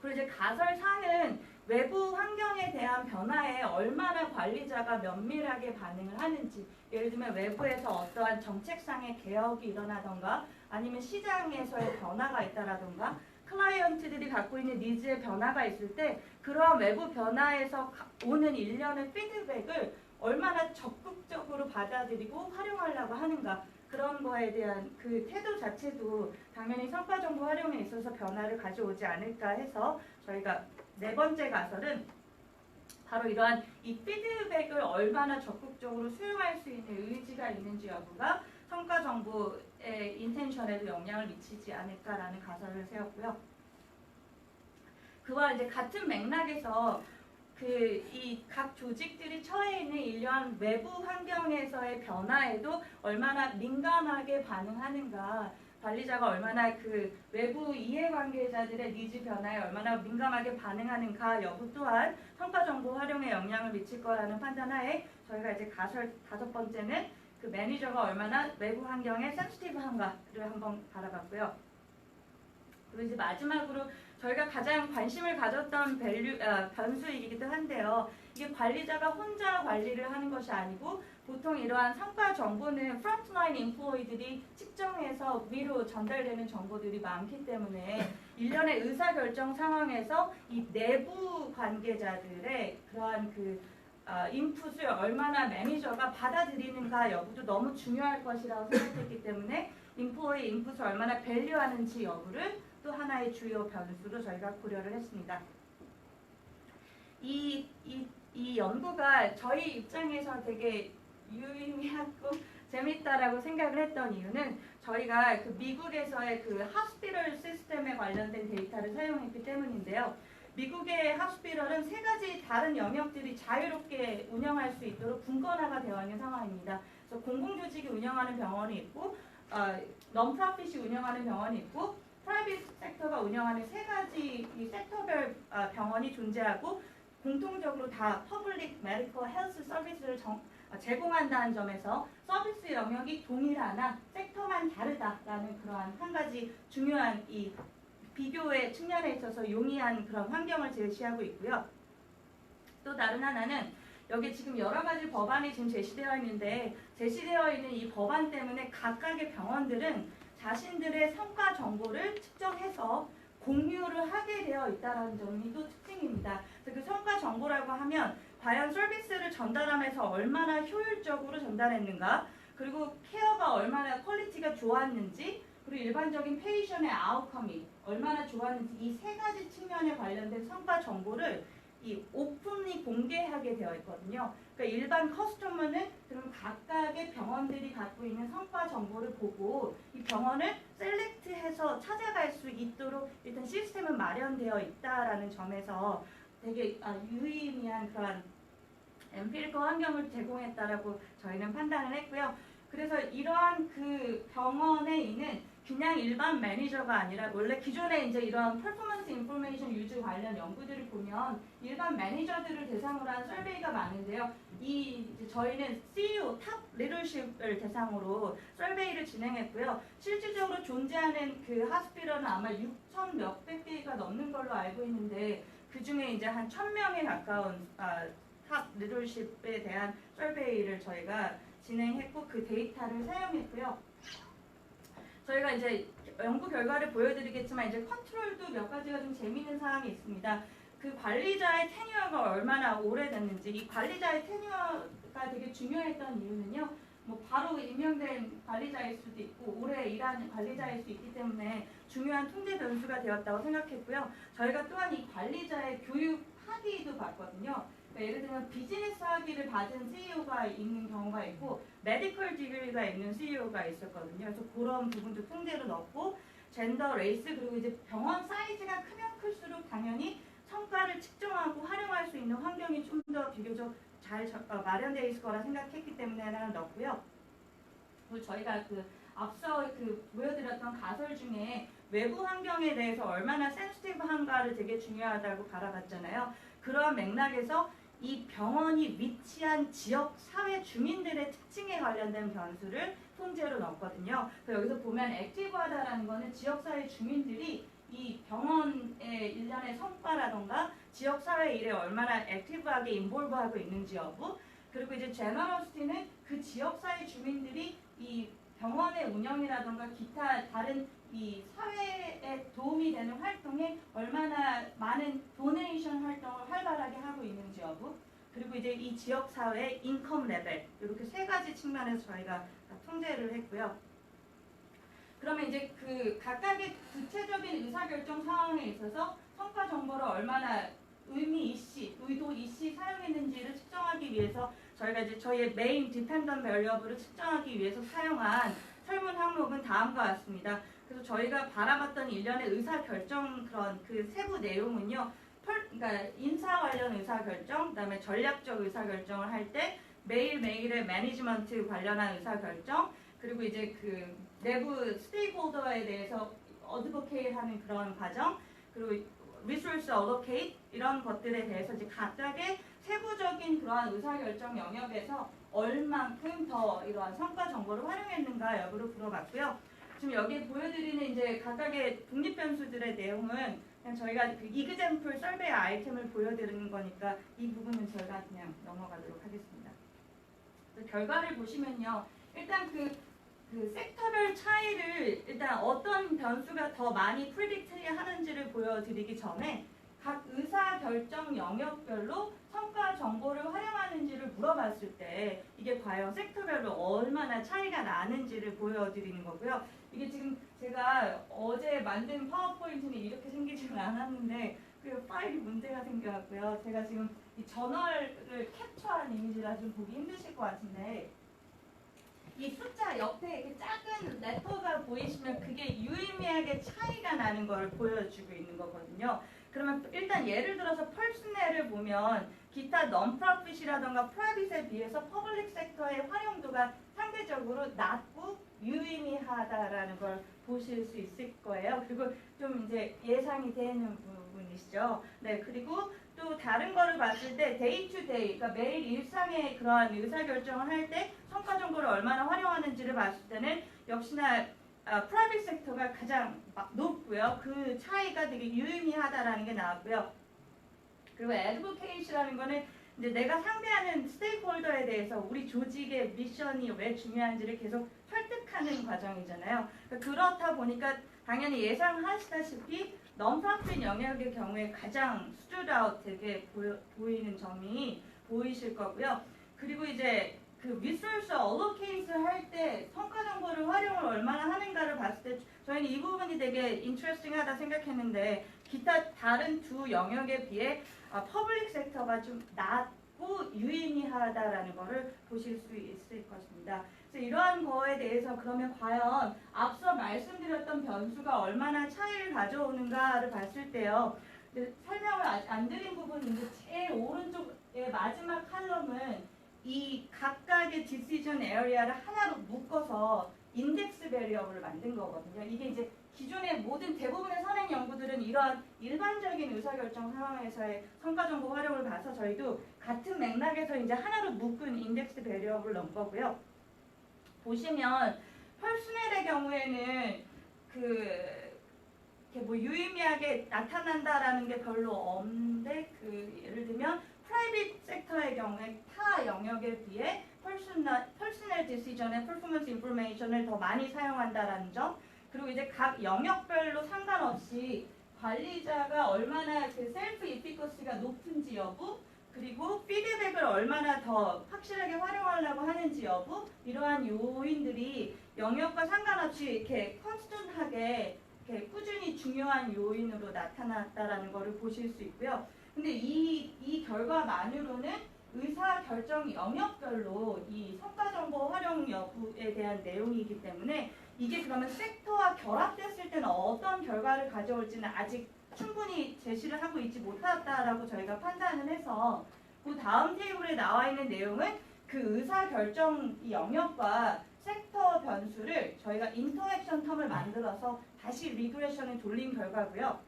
[SPEAKER 5] 그리고 이제 가설 4는 외부 환경에 대한 변화에 얼마나 관리자가 면밀하게 반응을 하는지, 예를 들면 외부에서 어떠한 정책상의 개혁이 일어나던가 아니면 시장에서의 변화가 있다라던가 클라이언트들이 갖고 있는 니즈의 변화가 있을 때 그러한 외부 변화에서 오는 일련의 피드백을 얼마나 적극적으로 받아들이고 활용하려고 하는가, 그런 거에 대한 그 태도 자체도 당연히 성과 정보 활용에 있어서 변화를 가져오지 않을까 해서 저희가 네 번째 가설은 바로 이러한 이 피드백을 얼마나 적극적으로 수용할 수 있는 의지가 있는지 여부가 성과 정보의 인텐션에도 영향을 미치지 않을까라는 가설을 세웠고요. 그와 이제 같은 맥락에서 이 각 조직들이 처해 있는 이러한 외부 환경에서의 변화에도 얼마나 민감하게 반응하는가, 관리자가 얼마나 그 외부 이해관계자들의 니즈 변화에 얼마나 민감하게 반응하는가 여부 또한 성과 정보 활용에 영향을 미칠 거라는 판단하에 저희가 이제 가설 5번째는 그 매니저가 얼마나 외부 환경에 센시티브한가를 한번 바라봤고요. 그리고 이제 마지막으로 저희가 가장 관심을 가졌던 변수이기도 한데요. 이게 관리자가 혼자 관리를 하는 것이 아니고 보통 이러한 성과 정보는 프론트라인 인플로이들이 측정해서 위로 전달되는 정보들이 많기 때문에 일련의 의사결정 상황에서 이 내부 관계자들의 그러한 인풋을 얼마나 매니저가 받아들이는가 여부도 너무 중요할 것이라고 생각했기 때문에 인플로이 인풋을 얼마나 밸류하는지 여부를 또 하나의 주요 변수로 저희가 고려를 했습니다. 이 연구가 저희 입장에서 되게 유의미하고 재밌다라고 생각을 했던 이유는 저희가 그 미국에서의 그 하스피럴 시스템에 관련된 데이터를 사용했기 때문인데요. 미국의 하스피럴은 세 가지 다른 영역들이 자유롭게 운영할 수 있도록 분권화가 되어 있는 상황입니다. 그래서 공공조직이 운영하는 병원이 있고, 넌프로핏이 운영하는 병원이 있고, 프라이빗 섹터가 운영하는 세 가지 이 섹터별 병원이 존재하고 공통적으로 다 퍼블릭 메디컬 헬스 서비스를 제공한다는 점에서 서비스 영역이 동일하나 섹터만 다르다라는 그러한 한 가지 중요한 이 비교의 측면에 있어서 용이한 그런 환경을 제시하고 있고요. 또 다른 하나는 여기 지금 여러 가지 법안이 지금 제시되어 있는데 제시되어 있는 이 법안 때문에 각각의 병원들은 자신들의 성과 정보를 측정해서 공유를 하게 되어 있다는 점이 또 특징입니다. 그래서 그 성과 정보라고 하면 과연 서비스를 전달하면서 얼마나 효율적으로 전달했는가, 그리고 케어가 얼마나 퀄리티가 좋았는지, 그리고 일반적인 페이션의 아웃컴이 얼마나 좋았는지 이 세 가지 측면에 관련된 성과 정보를 이 오픈이 공개하게 되어 있거든요. 그러니까 일반 커스터머는 그럼 각각의 병원들이 갖고 있는 성과 정보를 보고 이 병원을 셀렉트해서 찾아갈 수 있도록 일단 시스템은 마련되어 있다라는 점에서 되게 유의미한 그런 엠피리컬 환경을 제공했다라고 저희는 판단을 했고요. 그래서 이러한 그 병원에 있는 그냥 일반 매니저가 아니라 원래 기존에 이제 이런 퍼포먼스 인포메이션 유즈 관련 연구들을 보면 일반 매니저들을 대상으로 한 서베이가 많은데요. 이제 저희는 CEO 탑 리더십을 대상으로 서베이를 진행했고요. 실질적으로 존재하는 그 하스피럴은 아마 6천 몇백 개가 넘는 걸로 알고 있는데 그 중에 이제 한 1,000명에 가까운 탑 리더십에 대한 서베이를 저희가 진행했고 그 데이터를 사용했고요. 저희가 이제 연구 결과를 보여드리겠지만 이제 컨트롤도 몇 가지가 좀 재미있는 사항이 있습니다. 그 관리자의 테뉴어가 얼마나 오래됐는지 이 관리자의 테뉴어가 되게 중요했던 이유는요. 뭐 바로 임명된 관리자일 수도 있고 오래 일한 관리자일 수 있기 때문에 중요한 통제 변수가 되었다고 생각했고요. 저희가 또한 이 관리자의 교육 학위도 봤거든요. 그러니까 예를 들면 비즈니스 학위를 받은 CEO가 있는 경우가 있고 메디컬 디그리가 있는 CEO가 있었거든요. 그래서 그런 부분도 통제로 넣고 젠더, 레이스 그리고 이제 병원 사이즈가 크면 클수록 당연히 성과를 측정하고 활용할 수 있는 환경이 좀 더 비교적 잘 마련되어 있을 거라 생각했기 때문에 하나를 넣었고요. 그리고 저희가 그 앞서 그 보여드렸던 가설 중에 외부 환경에 대해서 얼마나 센시티브한가를 되게 중요하다고 바라봤잖아요. 그러한 맥락에서 이 병원이 위치한 지역 사회 주민들의 특징에 관련된 변수를 통제로 넣었거든요. 그래서 여기서 보면 액티브하다라는 거는 지역 사회 주민들이 이 병원의 일련의 성과라던가 지역 사회 일에 얼마나 액티브하게 인볼브하고 있는지 여부, 그리고 이제 제너러시티는 그 지역 사회 주민들이 이 병원의 운영이라던가 기타 다른 이 사회에 도움이 되는 활동에 얼마나 많은 도네이션 활동을 활발하게 하고 있는지 여부, 그리고 이제 이 지역 사회의 인컴 레벨 이렇게 세 가지 측면에서 저희가 통제를 했고요. 그러면 이제 그 각각의 구체적인 의사결정 상황에 있어서 성과 정보를 얼마나 의도 이시 사용했는지를 측정하기 위해서 저희가 이제 저희의 메인 디펜던트 베리어블을 측정하기 위해서 사용한 설문 항목은 다음과 같습니다. 그래서 저희가 바라봤던 일련의 의사결정 그런 그 세부 내용은요. 그러니까 인사 관련 의사결정, 그다음에 전략적 의사결정을 할 때 매일매일의 매니지먼트 관련한 의사결정, 그리고 이제 그 내부 스테이크홀더에 대해서 어드보케이하는 그런 과정, 그리고 리소스 어로케이트 이런 것들에 대해서 이제 각각의 세부적인 그러한 의사결정 영역에서 얼만큼 더 이러한 성과 정보를 활용했는가 여부를 물어봤고요. 지금 여기 보여드리는 이제 각각의 독립 변수들의 내용은 그냥 저희가 그 이그젬플 설베이 아이템을 보여드리는 거니까 이 부분은 저희가 그냥 넘어가도록 하겠습니다. 결과를 보시면요, 일단 그 섹터별 차이를 일단 어떤 변수가 더 많이 프리딕트리 하는지를 보여드리기 전에 각 의사결정 영역별로 성과 정보를 활용하는지를 물어봤을 때 이게 과연 섹터별로 얼마나 차이가 나는지를 보여드리는 거고요. 이게 지금 제가 어제 만든 파워포인트는 이렇게 생기지는 않았는데 그 파일이 문제가 생겨갖고요. 제가 지금 이 저널을 캡처한 이미지라 좀 보기 힘드실 것 같은데 이 숫자 옆에 이렇게 작은 레터가 보이시면 그게 유의미하게 차이가 나는 걸 보여주고 있는 거거든요. 그러면 일단 예를 들어서 펄스넬을 보면 기타 non-profit이라던가 프라이빗에 비해서 퍼블릭 섹터의 활용도가 상대적으로 낮고 유의미하다라는 걸 보실 수 있을 거예요. 그리고 좀 이제 예상이 되는 부분이시죠. 네, 그리고 또 다른 거를 봤을 때 데이 투 데이, 그러니까 매일 일상의 그러한 의사결정을 할 때 성과 정보를 얼마나 활용하는지를 봤을 때는 역시나 프라이빗 섹터가 가장 높고요. 그 차이가 되게 유의미하다라는 게 나왔고요. 그리고 애드보케이시라는 거는 이제 내가 상대하는 스테이크홀더에 대해서 우리 조직의 미션이 왜 중요한지를 계속 설득하는 과정이잖아요. 그렇다 보니까 당연히 예상하시다시피 non-profit 영역의 경우에 가장 stood out 되게 보이는 점이 보이실 거고요. 그리고 이제 그 리소스 어로케이트 할 때 성과 정보를 활용을 얼마나 하는가를 봤을 때 저희는 이 부분이 되게 인트레스팅하다 생각했는데 기타 다른 두 영역에 비해 퍼블릭 섹터가 좀 낮고 유의미하다라는 거를 보실 수 있을 것입니다. 그래서 이러한 거에 대해서 그러면 과연 앞서 말씀드렸던 변수가 얼마나 차이를 가져오는가를 봤을 때요. 설명을 안 드린 부분인데 제일 오른쪽의 마지막 칼럼은 이 각각의 디시전 에리아를 하나로 묶어서 인덱스 베리어블을 만든 거거든요. 이게 이제 기존의 모든 대부분의 선행 연구들은 이러한 일반적인 의사결정 상황에서의 성과 정보 활용을 봐서 저희도 같은 맥락에서 이제 하나로 묶은 인덱스 베리어블을 넣은 거고요. 보시면 펄스넬의 경우에는 이렇게 뭐 유의미하게 나타난다라는 게 별로 없는데 예를 들면 프라이빗 섹터의 경우에 타 영역에 비해 퍼스널 디시전의 퍼포먼스 인포메이션을 더 많이 사용한다라는 점, 그리고 이제 각 영역별로 상관없이 관리자가 얼마나 그 셀프 이피커시가 높은지 여부, 그리고 피드백을 얼마나 더 확실하게 활용하려고 하는지 여부, 이러한 요인들이 영역과 상관없이 이렇게 컨스턴트하게 이렇게 꾸준히 중요한 요인으로 나타났다라는 것을 보실 수 있고요. 근데 이 결과만으로는 의사 결정 영역별로 이 성과 정보 활용 여부에 대한 내용이기 때문에 이게 그러면 섹터와 결합됐을 때는 어떤 결과를 가져올지는 아직 충분히 제시를 하고 있지 못하다라고 저희가 판단을 해서 그 다음 테이블에 나와 있는 내용은 그 의사 결정 영역과 섹터 변수를 저희가 인터액션 텀을 만들어서 다시 리그레션을 돌린 결과고요.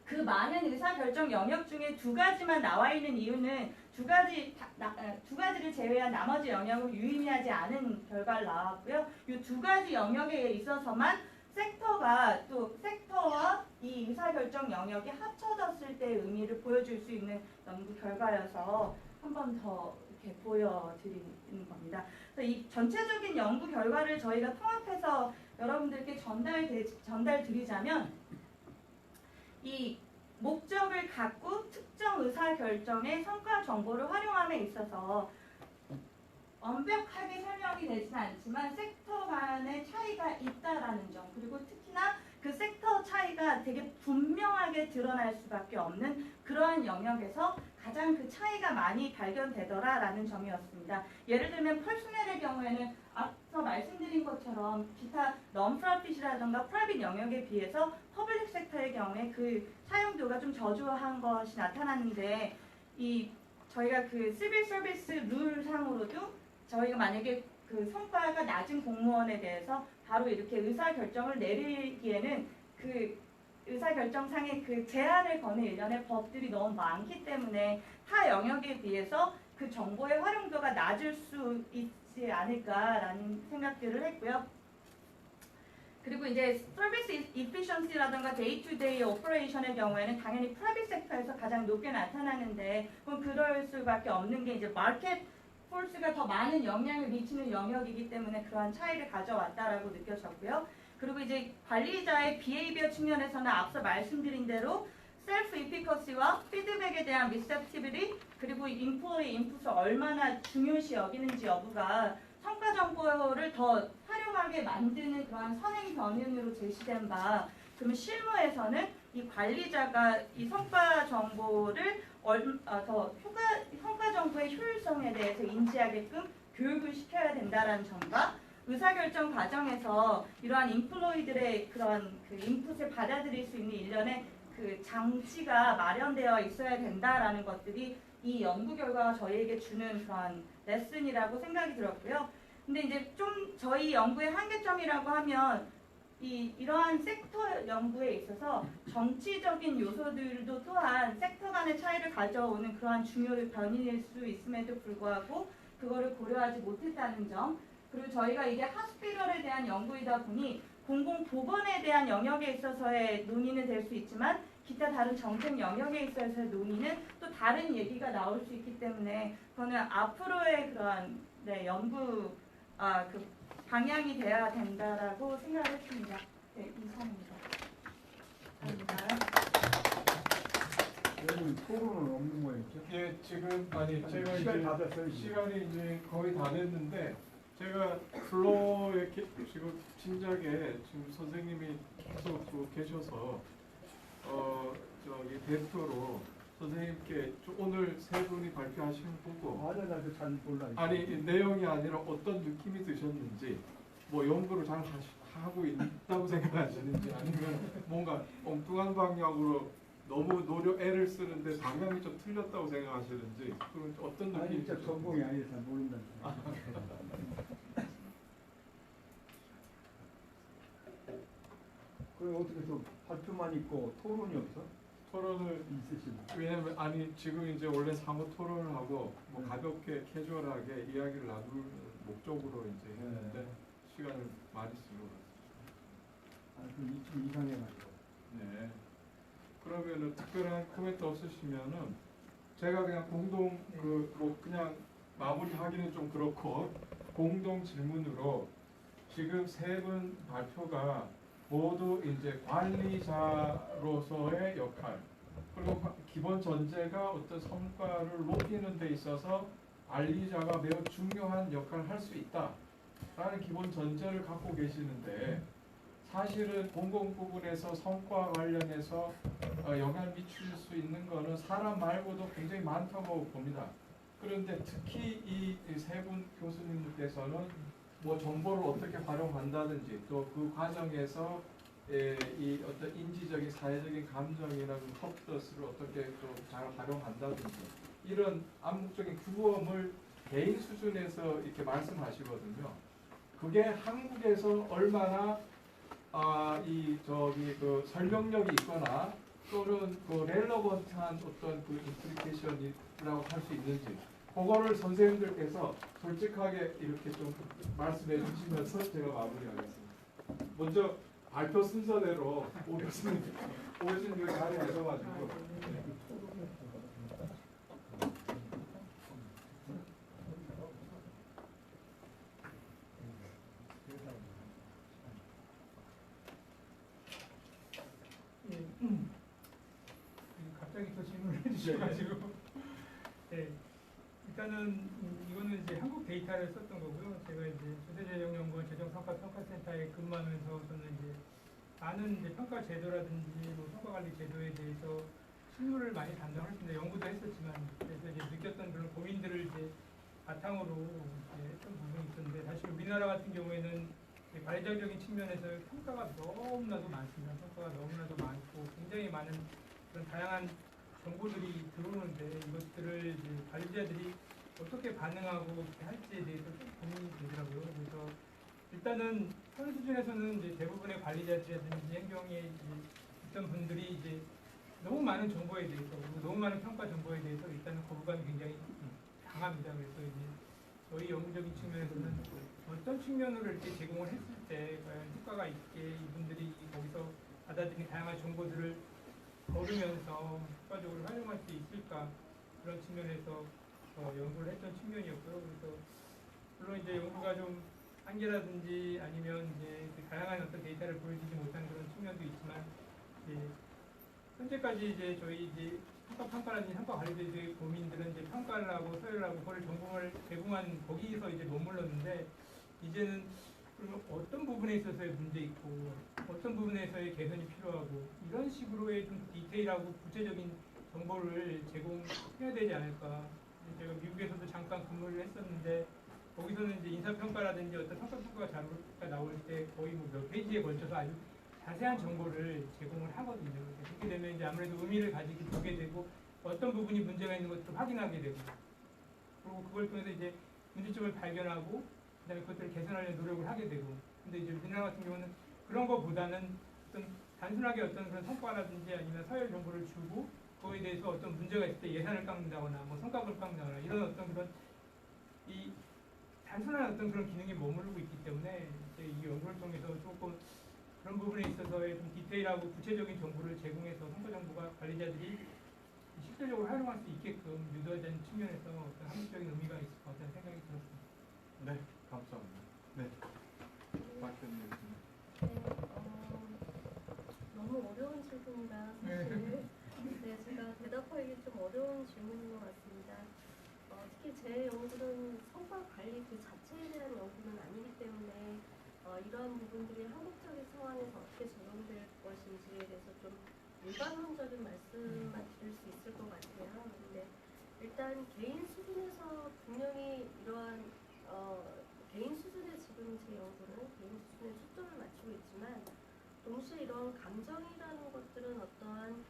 [SPEAKER 5] 그 많은 의사결정 영역 중에 두 가지만 나와 있는 이유는 두 가지를 제외한 나머지 영역은 유의미하지 않은 결과를 나왔고요. 이 두 가지 영역에 있어서만 섹터와 이 의사결정 영역이 합쳐졌을 때의 의미를 보여줄 수 있는 연구 결과여서 한 번 더 이렇게 보여드리는 겁니다. 그래서 이 전체적인 연구 결과를 저희가 통합해서 여러분들께 전달드리자면 이 목적을 갖고 특정 의사결정의 성과 정보를 활용함에 있어서 완벽하게 설명이 되지는 않지만 섹터 간의 차이가 있다라는 점, 그리고 특히나 그 섹터 차이가 되게 분명하게 드러날 수밖에 없는 그러한 영역에서 가장 그 차이가 많이 발견되더라라는 점이었습니다. 예를 들면 퍼스넬의 경우에는 앞서 말씀드린 것처럼 기타 넌프라핏이라든가 프라이빗 영역에 비해서 퍼블릭 섹터의 경우에 그 사용도가 좀 저조한 것이 나타났는데 저희가 그 시빌 서비스 룰상으로도 저희가 만약에 그 성과가 낮은 공무원에 대해서 바로 이렇게 의사결정을 내리기에는 그 의사결정상의 그 제한을 거는 일련의 법들이 너무 많기 때문에 타 영역에 비해서 그 정보의 활용도가 낮을 수 있지 않을까라는 생각들을 했고요. 그리고 이제 서비스 이피션시라든가 데이투데이 오퍼레이션의 경우에는 당연히 프라이빗 섹터에서 가장 높게 나타나는데 그럼 그럴 수밖에 없는 게 이제 마켓 폴스가 더 많은 영향을 미치는 영역이기 때문에 그러한 차이를 가져왔다라고 느껴졌고요. 그리고 이제 관리자의 비헤이비어 측면에서는 앞서 말씀드린 대로 셀프 이피커시와 피드백에 대한 리셉티비티, 그리고 인플로이 인풋을 얼마나 중요시 여기는지 여부가 성과 정보를 더 활용하게 만드는 그러한 선행 변인으로 제시된 바, 그러면 실무에서는 이 관리자가 이 성과 정보를 성과 정보의 효율성에 대해서 인지하게끔 교육을 시켜야 된다는 점과 의사결정 과정에서 이러한 인플로이들의 그런 그 인풋을 받아들일 수 있는 일련의 그 장치가 마련되어 있어야 된다라는 것들이 이 연구 결과가 저희에게 주는 그런 레슨이라고 생각이 들었고요. 근데 이제 좀 저희 연구의 한계점이라고 하면 이러한 섹터 연구에 있어서 정치적인 요소들도 또한 섹터 간의 차이를 가져오는 그러한 중요한 변인일 수 있음에도 불구하고 그거를 고려하지 못했다는 점, 그리고 저희가 이게 하스피럴에 대한 연구이다 보니 공공보건에 대한 영역에 있어서의 논의는 될 수 있지만 기타 다른 정책 영역에 있어서의 논의는 또 다른 얘기가 나올 수 있기 때문에 그거는 앞으로의 그런 연구 그 방향이 돼야 된다라고 생각했습니다. 네, 이상입니다. 감사합니다.
[SPEAKER 6] 오늘 토론은 없는 모양이죠?
[SPEAKER 1] 예, 지금 아니 제가
[SPEAKER 6] 시간이
[SPEAKER 1] 이제
[SPEAKER 6] 다 됐어요. 이제.
[SPEAKER 1] 시간이 이제 거의 다 됐는데 제가 플로어에 지금 짐작에 지금 선생님이 계속 계셔서 저기 대표로 선생님께 오늘 세 분이 발표하신 보고
[SPEAKER 6] 맞아, 나도 잘 몰라.
[SPEAKER 1] 아니 내용이 아니라 어떤 느낌이 드셨는지 뭐 연구를 잘 하고 있다고 생각하시는지 아니면 뭔가 엉뚱한 방향으로 너무 애를 쓰는데 방향이 좀 틀렸다고 생각하시는지 그런 어떤
[SPEAKER 6] 아니,
[SPEAKER 1] 느낌이
[SPEAKER 6] 진짜 전공이 아니라 잘 모른다. 그럼 어떻게 또 발표만 있고 토론이 없어?
[SPEAKER 1] 토론을
[SPEAKER 6] 있으시고.
[SPEAKER 1] 왜냐면 아니 지금 이제 원래 사무 토론을 하고 뭐
[SPEAKER 6] 네.
[SPEAKER 1] 가볍게 캐주얼하게 이야기를 나눌 목적으로 이제
[SPEAKER 6] 네.
[SPEAKER 1] 했는데 시간을 많이 쓰고
[SPEAKER 6] 아, 좀 이상해가지고.
[SPEAKER 1] 네. 그러면은 특별한 코멘트 없으시면은 제가 그냥 공동 뭐 그냥 마무리하기는 좀 그렇고 공동 질문으로 지금 세 분 발표가 모두 이제 관리자로서의 역할 그리고 기본 전제가 어떤 성과를 높이는 데 있어서 관리자가 매우 중요한 역할을 할 수 있다라는 기본 전제를 갖고 계시는데 사실은 공공 부분에서 성과 관련해서 영향을 미칠 수 있는 것은 사람 말고도 굉장히 많다고 봅니다. 그런데 특히 이 세 분 교수님께서는 뭐 정보를 어떻게 활용한다든지 또 그 과정에서 이 어떤 인지적인 사회적인 감정이나 컴퓨터스를 어떻게 또 잘 활용한다든지 이런 암묵적인 규범을 개인 수준에서 이렇게 말씀하시거든요. 그게 한국에서 얼마나 그 설명력이 있거나 또는 그 렐러번트한 어떤 그 인플리케이션이라고 할 수 있는지 그거를 선생님들께서 솔직하게 이렇게 좀 말씀해 주시면서 제가 마무리하겠습니다. 먼저 발표 순서대로 오 교수님 여기 자리에 앉아가지고
[SPEAKER 2] 예, 갑자기 또 질문을 해주셔가지고 네, 일단은 이거는 이제 한국 데이터를 썼던 거고요. 제가 이제 조세재정연구원 재정평가센터에 근무하면서 저는 이제 많은 이제 평가 제도라든지 뭐 성과관리 제도에 대해서 실무를 많이 담당했습니다. 연구도 했었지만 그래서 이제 느꼈던 그런 고민들을 이제 바탕으로 이제 했던 부분이 있었는데 사실 우리나라 같은 경우에는 관리자적인 측면에서 평가가 너무나도 많습니다. 평가가 너무나도 많고 굉장히 많은 그런 다양한 정보들이 들어오는데 이것들을 이제 관리자들이 어떻게 반응하고 어떻게 할지에 대해서 좀 고민이 되더라고요. 그래서 일단은 현 수준에서는 이제 대부분의 관리자들이라든지 행정에 있던 분들이 이제 너무 많은 정보에 대해서 그리고 너무 많은 평가 정보에 대해서 일단은 거부감이 굉장히 강합니다. 그래서 이제 저희 연구적인 측면에서는 어떤 측면으로 이렇게 제공을 했을 때 과연 효과가 있게 이분들이 거기서 받아들인 다양한 정보들을 거르면서 효과적으로 활용할 수 있을까 그런 측면에서 연구를 했던 측면이었고요. 그래서 물론 이제 연구가 좀 한계라든지 아니면 이제 다양한 어떤 데이터를 보여주지 못한 그런 측면도 있지만 이제 현재까지 이제 저희 이제 평가라든지 평가 관리자들의 고민들은 이제 평가를 하고 서열을 하고 그걸 전공을 제공한 거기서 이제 머물렀는데 이제는 그러면 어떤 부분에 있어서의 문제 있고 어떤 부분에서의 개선이 필요하고 이런 식으로의 좀 디테일하고 구체적인 정보를 제공해야 되지 않을까. 제가 미국에서도 잠깐 근무를 했었는데 거기서는 이제 인사평가라든지 어떤 성과평가 자료가 나올 때 거의 뭐 몇 페이지에 걸쳐서 아주 자세한 정보를 제공을 하거든요. 그렇게 되면 이제 아무래도 의미를 가지게 보게 되고 어떤 부분이 문제가 있는 것들을 확인하게 되고 그리고 그걸 통해서 이제 문제점을 발견하고 그다음에 그것들을 개선하려는 노력을 하게 되고 근데 이제 우리나라 같은 경우는 그런 것보다는 어떤 단순하게 어떤 그런 성과라든지 아니면 서열 정보를 주고 그거에 대해서 어떤 문제가 있을 때 예산을 깎는다거나 뭐 성과급을 깎는다거나 이런 어떤 그런 이 단순한 어떤 그런 기능이 머무르고 있기 때문에 이제 이 연구를 통해서 조금 그런 부분에 있어서의 좀 디테일하고 구체적인 정보를 제공해서 성과 정보가 관리자들이 실질적으로 활용할 수 있게끔 유도하자는 측면에서 어떤 합리적인 의미가 있을 것 같다는 생각이 들었습니다.
[SPEAKER 1] 네 감사합니다. 네 박사님.
[SPEAKER 4] 너무 어려운 질문이라 사실 네, 제가 대답하기 관리 그 자체에 대한 연구는 아니기 때문에 이러한 부분들이 한국적인 상황에서 어떻게 적용될 것인지에 대해서 좀 일반론적인 말씀만 드릴 수 있을 것 같아요. 근데 일단 개인 수준에서 분명히 이러한 개인 수준의 지금 제 연구는 개인 수준에 초점을 맞추고 있지만 동시에 이런 감정이라는 것들은 어떤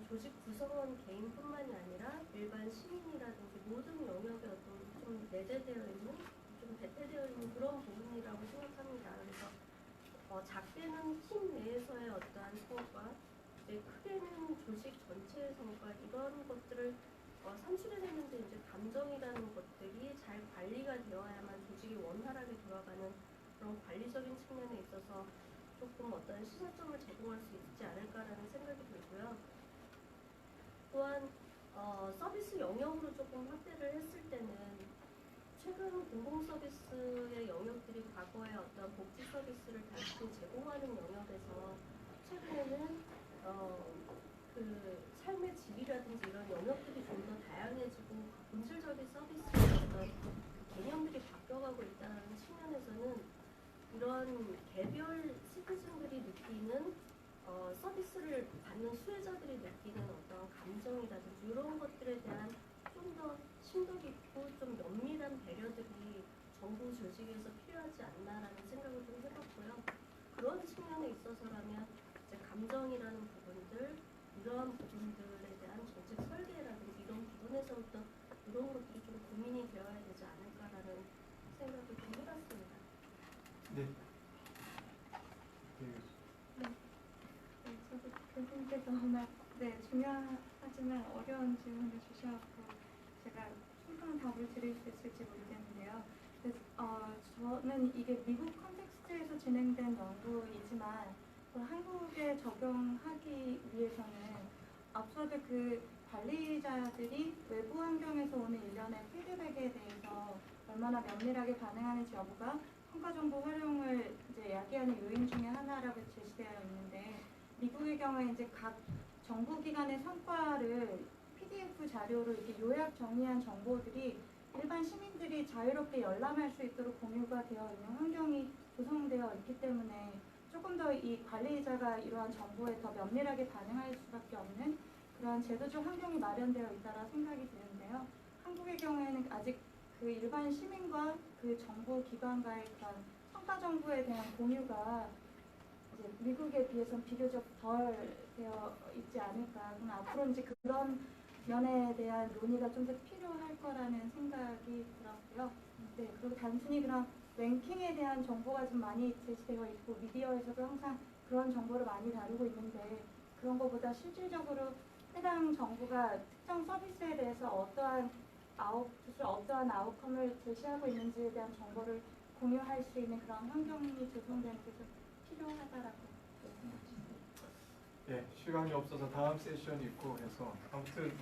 [SPEAKER 4] 조직 구성원 개인뿐만이 아니라 일반 시민이라든지 모든 영역에 어떤 좀 내재되어 있는, 좀 배태되어 있는 그런 부분이라고 생각합니다. 그래서 작게는 팀 내에서의 어떠한 성과, 이제 크게는 조직 전체의 성과 이런 것들을 산출해냈는데 이제 감정이라는 것들이 잘 관리가 되어야만 조직이 원활하게 돌아가는 그런 관리적인 측면에 있어서 조금 어떤 시사점을 제공할 수 있지 않을까라는 생각이 들고요. 또한 서비스 영역으로 조금 확대를 했을 때는 최근 공공 서비스의 영역들이 과거에 어떤 복지 서비스를 단순히 제공하는 영역에서 최근에는 그 삶의 질이라든지 이런 영역들이 좀 더 다양해지고 본질적인 서비스의 어떤 개념들이 바뀌어가고 있다는 측면에서는 이런 개별 시티즌들이 느끼는 서비스를 받는 수혜자들이 느끼는 어떤 감정이라든지 이런 것들에 대한 좀 더 심도 깊고 좀 면밀한 배려들이 정부 조직에서 필요하지 않나라는 생각을 좀 해봤고요. 그런 측면에 있어서라면 이제 감정이라는 부분들, 이러한 부분들에 대한 정책 설계라든지 이런 부분에서부터 이런 것들이 좀 고민이 되어야 되지 않을까라는 생각을 좀 해봤습니다.
[SPEAKER 1] 네.
[SPEAKER 5] 저도 교수님께서 워낙 중요하지만 어려운 질문을 주셔서 제가 충분한 답을 드릴 수 있을지 모르겠는데요. 저는 이게 미국 컨텍스트에서 진행된 연구이지만 한국에 적용하기 위해서는 앞서도 그 관리자들이 외부 환경에서 오는 일련의 피드백에 대해서 얼마나 면밀하게 반응하는지 여부가 성과 정보 활용을 이제 야기하는 요인 중에 하나라고 제시되어 있는데 미국의 경우에 이제 각 정부기관의 성과를 PDF 자료로 이렇게 요약 정리한 정보들이 일반 시민들이 자유롭게 열람할 수 있도록 공유가 되어 있는 환경이 구성되어 있기 때문에 조금 더 이 관리자가 이러한 정보에 더 면밀하게 반응할 수밖에 없는 그런 제도적 환경이 마련되어 있다라 생각이 드는데요. 한국의 경우에는 아직 그 일반 시민과 그 정부 기관과의 그런 성과 정보에 대한 공유가 이제 미국에 비해서는 비교적 덜 되어 있지 않을까. 그럼 앞으로 이제 그런 면에 대한 논의가 좀 더 필요할 거라는 생각이 들었고요. 네, 그리고 단순히 그런 랭킹에 대한 정보가 좀 많이 제시되어 있고 미디어에서도 항상 그런 정보를 많이 다루고 있는데 그런 것보다 실질적으로 해당 정부가 특정 서비스에 대해서 어떠한 아웃컴을 제시하고 있는지에 대한 정보를 공유할 수 있는 그런 환경이 조성되는 게 좀 필요하다라고 생각합니다.
[SPEAKER 1] 예, 시간이 없어서 다음 세션이 있고 해서 아무튼